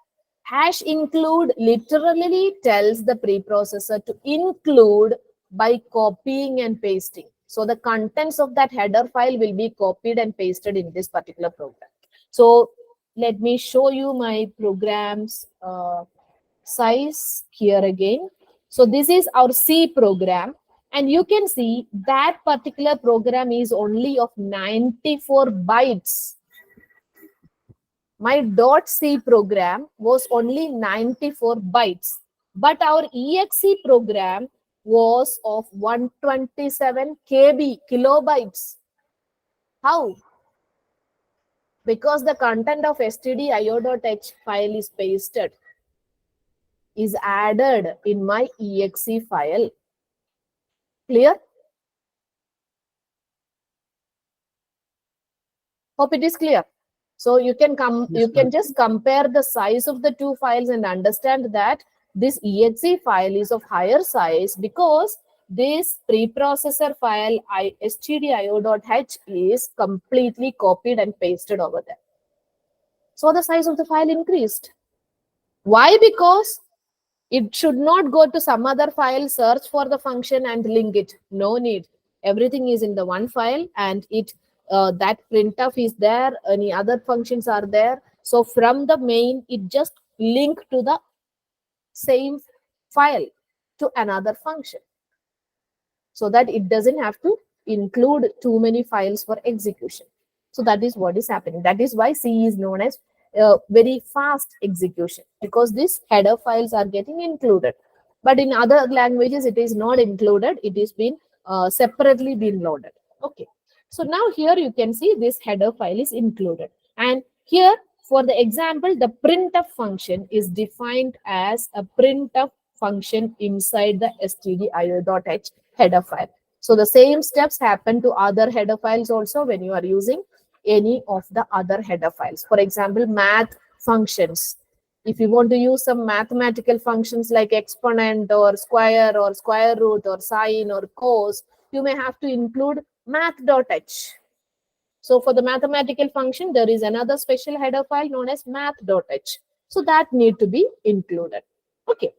hash include literally tells the preprocessor to include by copying and pasting. So the contents of that header file will be copied and pasted in this particular program. So let me show you my program's size here again. So this is our C program, and you can see that particular program is only of 94 bytes. My .c program was only 94 bytes, but our exe program was of 127 kilobytes. How? Because the content of stdio.h file is pasted, is added in my exe file. Clear? Hope it is clear. So you can just compare the size of the two files and understand that this exe file is of higher size because this preprocessor file stdio.h is completely copied and pasted over there. So the size of the file increased. Why? Because it should not go to some other file, search for the function and link it. No need. Everything is in the one file, and it that printf is there. Any other functions are there. So from the main, it just link to the same file to another function, so that it doesn't have to include too many files for execution. So that is what is happening. That is why C is known as very fast execution, because these header files are getting included. But in other languages, it is not included. It is been separately been loaded. Okay. So now here you can see this header file is included. And here for the example, the printf function is defined as a printf function inside the stdio.h header file. So the same steps happen to other header files also when you are using any of the other header files. For example, math functions. If you want to use some mathematical functions like exponent or square root or sine or cos, you may have to include math.h. So for the mathematical function, there is another special header file known as math.h. So that need to be included. Okay.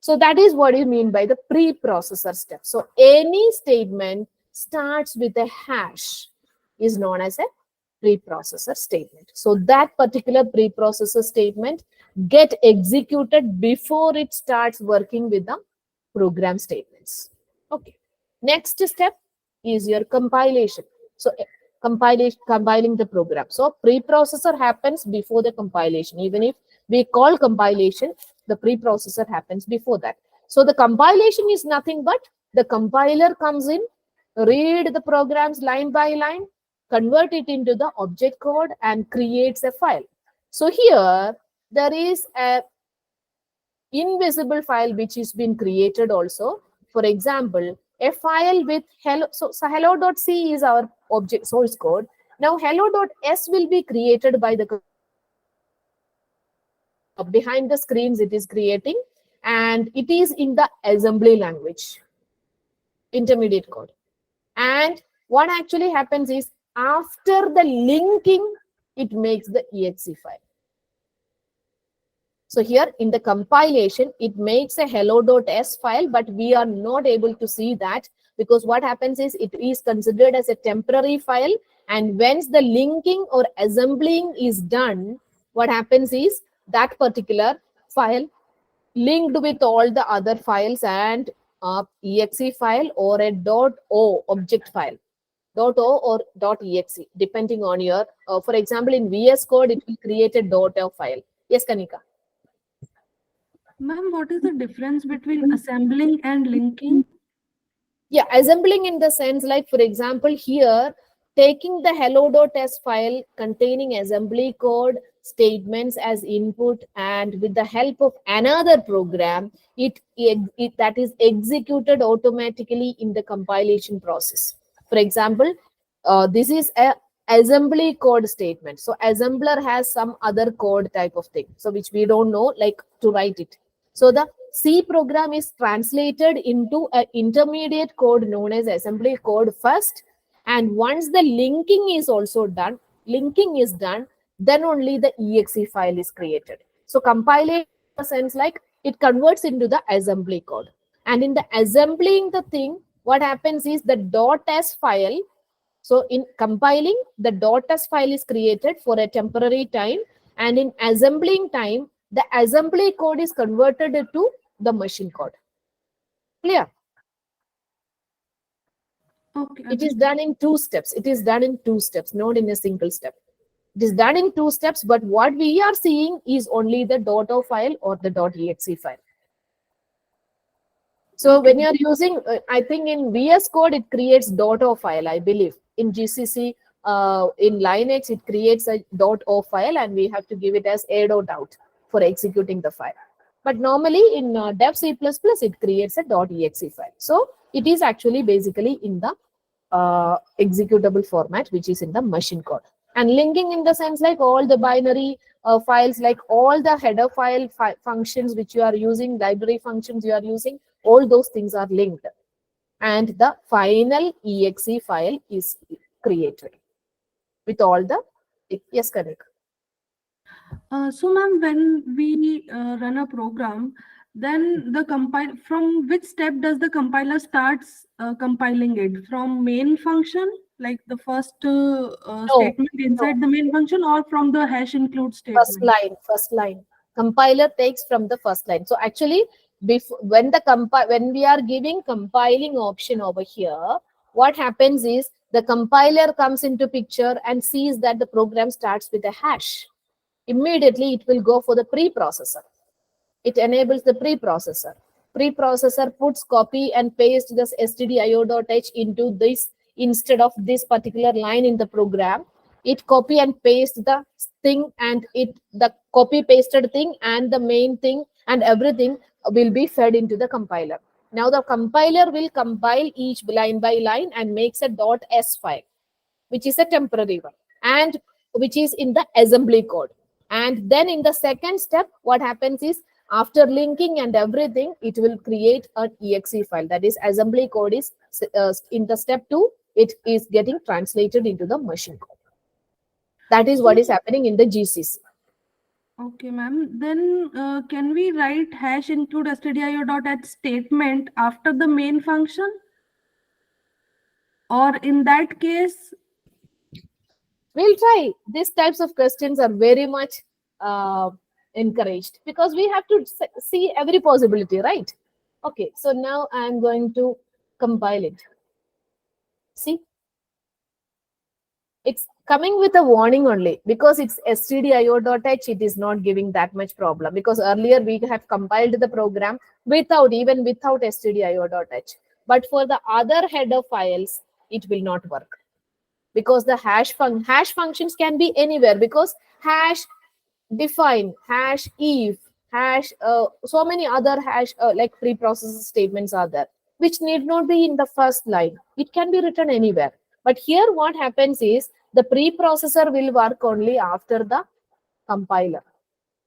So that is what you mean by the preprocessor step. So any statement starts with a hash is known as a preprocessor statement. So that particular preprocessor statement get executed before it starts working with the program statements. Okay. Next step is your compilation. So compiling the program. So preprocessor happens before the compilation. Even if we call compilation, the preprocessor happens before that. So the compilation is nothing but the compiler comes in, read the programs line by line, convert it into the object code and creates a file. So here there is a invisible file which is been created also. For example, a file with hello. So hello.c is our object source code. Now hello.s will be created by the behind the screens it is creating, and it is in the assembly language, intermediate code. And what actually happens is after the linking, it makes the exe file. So here in the compilation, it makes a hello.s file, but we are not able to see that because what happens is it is considered as a temporary file. And once the linking or assembling is done, what happens is that particular file linked with all the other files and exe file or a .o object file, .o or .exe, depending on your, for example, in VS Code, it will create a .o file. Yes, Kanika. Ma'am, what is the difference between assembling and linking? Yeah, assembling in the sense like, for example, here, taking the hello.s file containing assembly code statements as input, and with the help of another program, it that is executed automatically in the compilation process. For example, this is a assembly code statement. So assembler has some other code type of thing, so which we don't know, like to write it. So the C program is translated into an intermediate code known as assembly code first. And once the linking is also done, then only the exe file is created. So compilation in a sense like it converts into the assembly code. And in the assembling the thing, what happens is the .s file. So in compiling, the .s file is created for a temporary time. And in assembling time, the assembly code is converted to the machine code. Clear? Okay. It is done in 2 steps. It is done in 2 steps, not in a single step. It is done in 2 steps, but what we are seeing is only the .o file or the .exe file. So when you are using, I think in VS Code, it creates .o file, I believe. In GCC, in Linux, it creates a .o file, and we have to give it as a.out for executing the file. But normally in dev C++, it creates a .exe file. So it is actually basically in the executable format, which is in the machine code. And linking in the sense like all the binary files, like all the header file functions which you are using, library functions you are using, all those things are linked. And the final exe file is created with all the, yes, correct. So ma'am, when we run a program, then the from which step does the compiler starts compiling it? From main function, like the first statement inside the main function, or from the hash include statement? First line. Compiler takes from the first line. So actually, when we are giving compiling option over here, what happens is the compiler comes into picture and sees that the program starts with a hash. Immediately, it will go for the preprocessor. It enables the preprocessor. Preprocessor puts copy and paste this stdio.h into this instead of this particular line in the program. It copy and paste the thing, and the copy pasted thing and the main thing and everything will be fed into the compiler. Now the compiler will compile each line by line and makes a .s file, which is a temporary one, and which is in the assembly code. And then in the second step, what happens is after linking and everything, it will create an exe file. That is, assembly code is in the step 2, it is getting translated into the machine code. That is what is happening in the GCC. Okay, ma'am. Then can we write hash include stdio.h statement after the main function? Or in that case, we'll try. These types of questions are very much encouraged because we have to see every possibility, right? Okay, so now I'm going to compile it. See, it's coming with a warning only because it's stdio.h. It is not giving that much problem because earlier we have compiled the program without stdio.h. But for the other header files, it will not work because the hash functions can be anywhere, because hash define, hash if, hash, so many other hash like preprocessor statements are there, which need not be in the first line. It can be written anywhere. But here what happens is the preprocessor will work only after the compiler,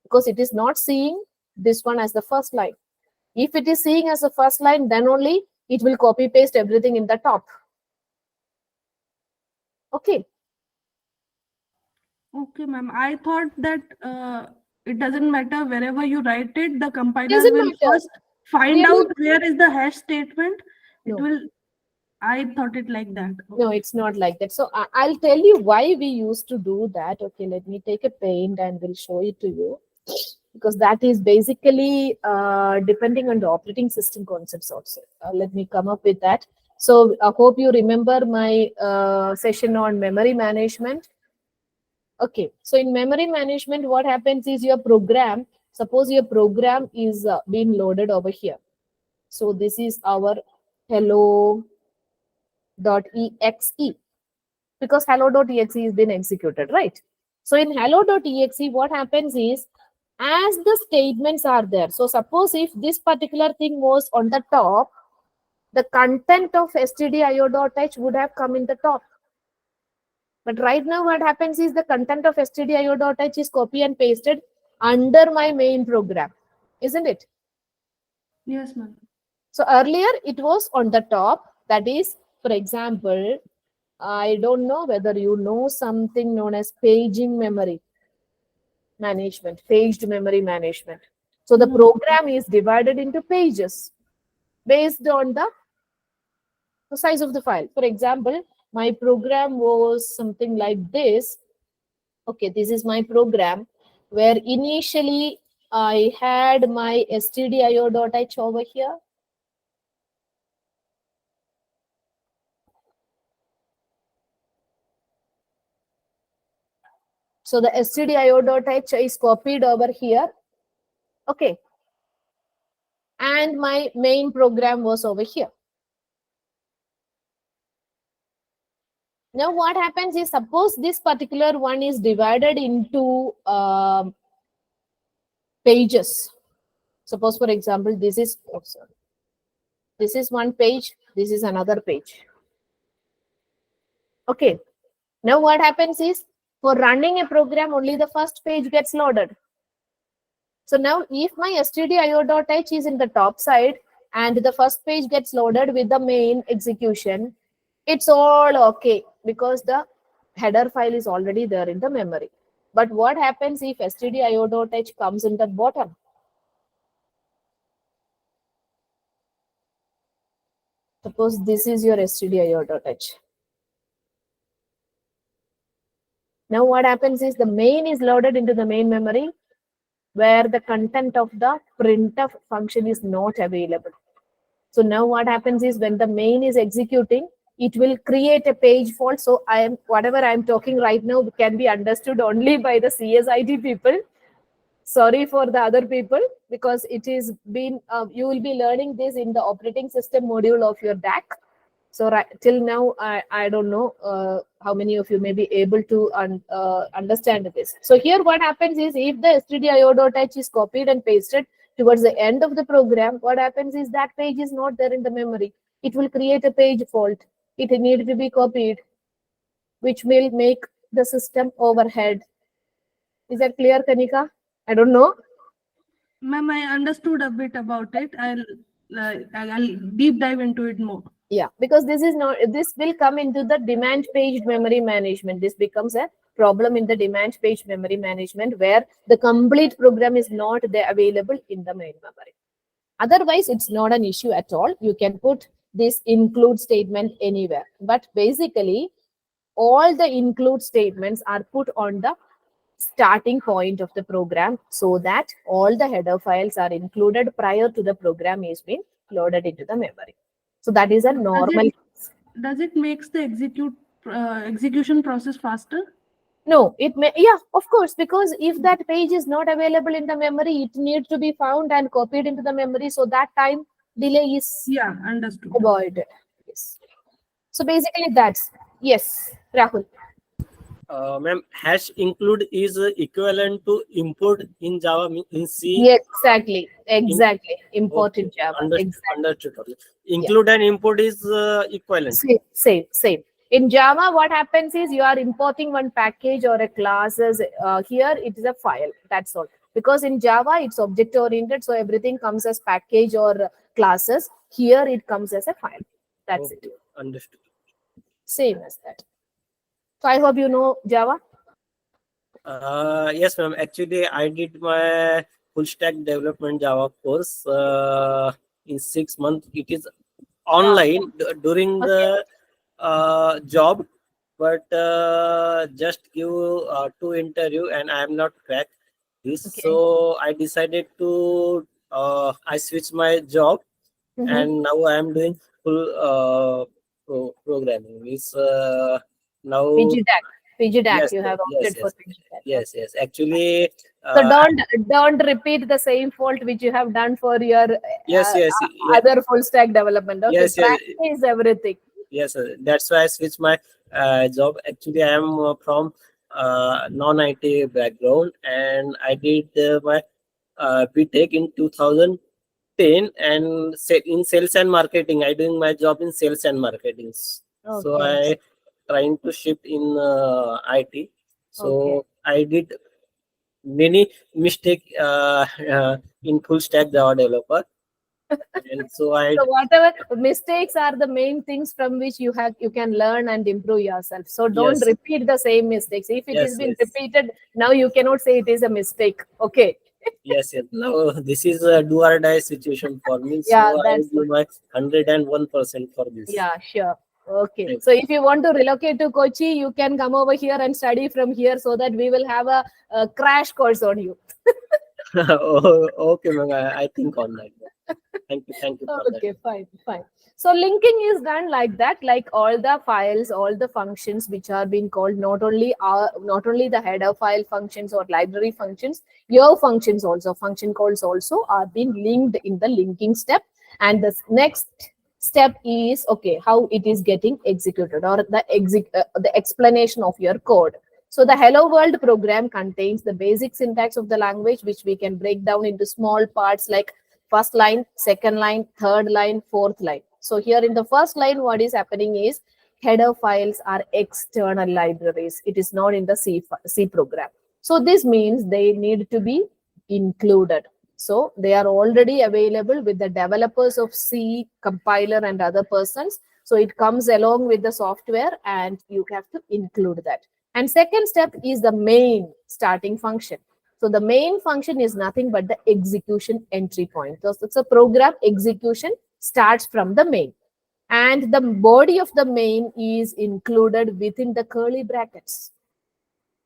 because it is not seeing this one as the first line. If it is seeing as the first line, then only it will copy paste everything in the top. Okay. Okay, ma'am. I thought that it doesn't matter wherever you write it, the compiler Doesn't will matter. first find Really? out where is the hash statement. It No. will. I thought it like that. No, it's not like that. So I'll tell you why we used to do that. Okay, let me take a paint and we'll show it to you, because that is basically depending on the operating system concepts also. Let me come up with that. So I hope you remember my session on memory management. Okay, so in memory management, what happens is your program, suppose your program is being loaded over here. So this is our hello.exe, because hello.exe is been executed, right? So in hello.exe, what happens is, as the statements are there, so suppose if this particular thing was on the top, the content of stdio.h would have come in the top. But right now what happens is the content of stdio.h is copy and pasted under my main program, isn't it? Yes, ma'am. So earlier it was on the top. That is, for example, I don't know whether you know something known as paging memory management, paged memory management. So the No. program is divided into pages based on the size of the file. For example, my program was something like this. Okay, this is my program where initially I had my stdio.h over here. So the stdio.h is copied over here. Okay. And my main program was over here. Now what happens is, suppose this particular one is divided into pages. Suppose, for example, this is, oh, sorry. This is one page, this is another page. Okay. Now what happens is, for running a program, only the first page gets loaded. So now if my stdio.h is in the top side and the first page gets loaded with the main execution, it's all okay, because the header file is already there in the memory. But what happens if stdio.h comes in the bottom? Suppose this is your stdio.h. Now what happens is the main is loaded into the main memory, where the content of the printf function is not available. So now what happens is, when the main is executing, it will create a page fault. So whatever I am talking right now can be understood only by the CSIT people. Sorry for the other people, because it is been you will be learning this in the operating system module of your DAC. So till now, I don't know how many of you may be able to understand this. So here what happens is, if the stdio.h is copied and pasted towards the end of the program, what happens is that page is not there in the memory. It will create a page fault. It needs to be copied, which will make the system overhead. Is that clear, Kanika? I don't know. Ma'am, I understood a bit about it. I'll deep dive into it more. Yeah, because this will come into the demand paged memory management. This becomes a problem in the demand paged memory management, where the complete program is not there available in the main memory. Otherwise, it's not an issue at all. You can put this include statement anywhere. But basically, all the include statements are put on the starting point of the program, so that all the header files are included prior to the program is being loaded into the memory. So that is a normal. Does it makes the execution process faster? No, it may, yeah, of course, because if that page is not available in the memory, it needs to be found and copied into the memory. So that time delay is Understood. avoided. Yes. So basically that's, yes, Rahul. Ma'am, hash include is equivalent to import in Java in C. Yeah, exactly. Important Okay, Java. understood. Exactly. Understood. Yeah. Include and import is equivalent. Same. In Java, what happens is you are importing one package or a class. Here, it is a file. That's all. Because in Java, it's object oriented, so everything comes as package or classes. Here, it comes as a file. That's Okay, it. understood. Same as that. So I hope you know Java. Yes, ma'am. Actually, I did my full stack development Java course in 6 months. It is online during Okay. the job, but just give two interview and I am not cracked this. Okay. So I decided to I switched my job and now I am doing full programming. It's now PGDAC. yes, You have yes, opted for yes, PGDAC. yes, yes. Actually, So don't repeat the same fault which you have done for your yes, yes, yeah, other full stack development. Okay, yes, yes, practice everything. yes. That's why I switched my job. Actually, I am from non-IT background, and I did my BTech in 2010, and in sales and marketing. I doing my job in sales and marketing. So Okay. I trying to shift in IT. So I did many mistake in full stack Java developer, and so I So whatever mistakes are the main things from which you can learn and improve yourself. So don't yes, repeat the same mistakes. If it is yes, been yes, repeated, now you cannot say it is a mistake. Okay. yes, yes. Now this is a do or die situation for me, Yeah, so I will that's give good. my 101% for this. Yeah, sure. Okay. Thank So if you want to relocate to Kochi, you can come over here and study from here so that we will have a crash course on you. Oh, okay, ma'am. I think on that. Thank you for that. Okay, fine. So linking is done like that, like all the files, all the functions which are being called, not only the header file functions or library functions, your functions also, function calls also are being linked in the linking step. And the next step is, okay, how it is getting executed, or the explanation of your code. So the hello world program contains the basic syntax of the language, which we can break down into small parts like first line, second line, third line, fourth line. So here in the first line, what is happening is header files are external libraries. It is not in the C program. So this means they need to be included. So they are already available with the developers of C, compiler, and other persons. So it comes along with the software and you have to include that. And second step is the main starting function. So the main function is nothing but the execution entry point. So it's a program execution starts from the main. And the body of the main is included within the curly brackets.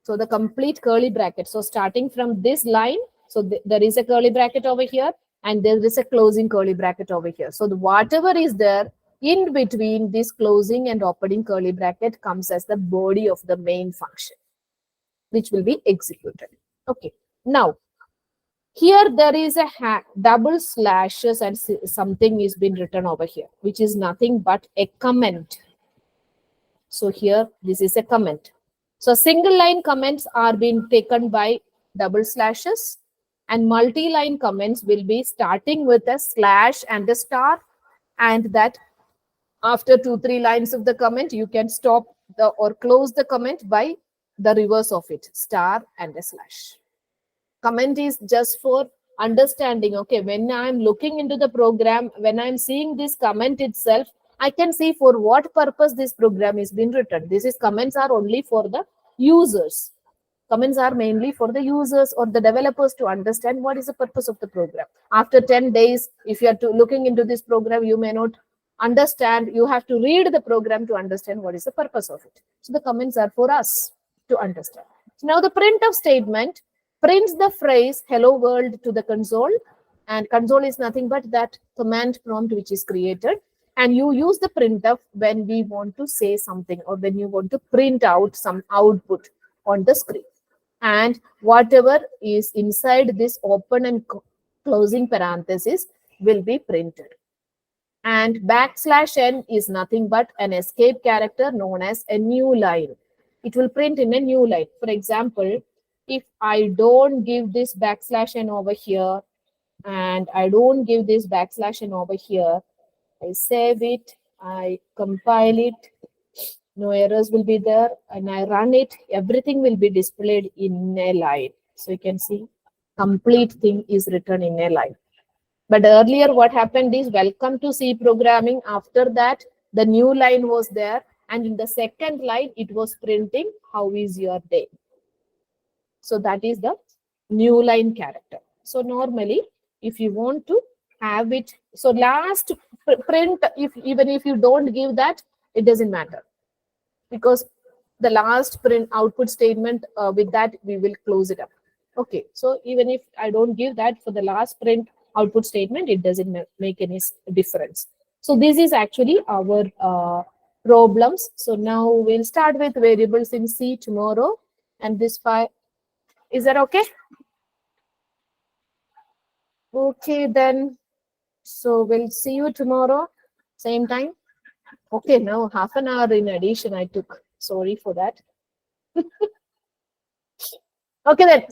So the complete curly bracket. So starting from this line, so there is a curly bracket over here and there is a closing curly bracket over here. So whatever is there in between this closing and opening curly bracket comes as the body of the main function, which will be executed. Okay. Now, here there is a double slashes and something is been written over here, which is nothing but a comment. So here, this is a comment. So single line comments are being taken by double slashes, and multi-line comments will be starting with a slash and a star, and that after 2-3 lines of the comment, you can stop or close the comment by the reverse of it, star and a slash. Comment is just for understanding. Okay, when I'm looking into the program, when I'm seeing this comment itself, I can see for what purpose this program is being written. Comments are only for the users. Comments are mainly for the users or the developers to understand what is the purpose of the program. After 10 days, if you are looking into this program, you may not understand. You have to read the program to understand what is the purpose of it. So the comments are for us to understand. So now the printf statement prints the phrase hello world to the console, and console is nothing but that command prompt which is created, and you use the printf when we want to say something or when you want to print out some output on the screen, and whatever is inside this open and closing parenthesis will be printed. And \n is nothing but an escape character known as a new line. it will print in a new line. For example, if I don't give this backslash n over here, and I don't give this backslash n over here, I save it, I compile it, no errors will be there, and I run it, everything will be displayed in a line. So you can see complete thing is written in a line. But earlier what happened is welcome to C programming. After that, the new line was there, and in the second line, it was printing how is your day. So that is the new line character. So normally, if you want to have it, so last print, even if you don't give that, it doesn't matter, because the last print output statement, with that we will close it up. Okay, so even if I don't give that for the last print output statement, it doesn't make any difference. So this is actually our problems. So now we'll start with variables in C tomorrow, and this file, is that okay? Okay, then. So we'll see you tomorrow, same time. Okay, now half an hour in addition I took. Sorry for that. Okay then.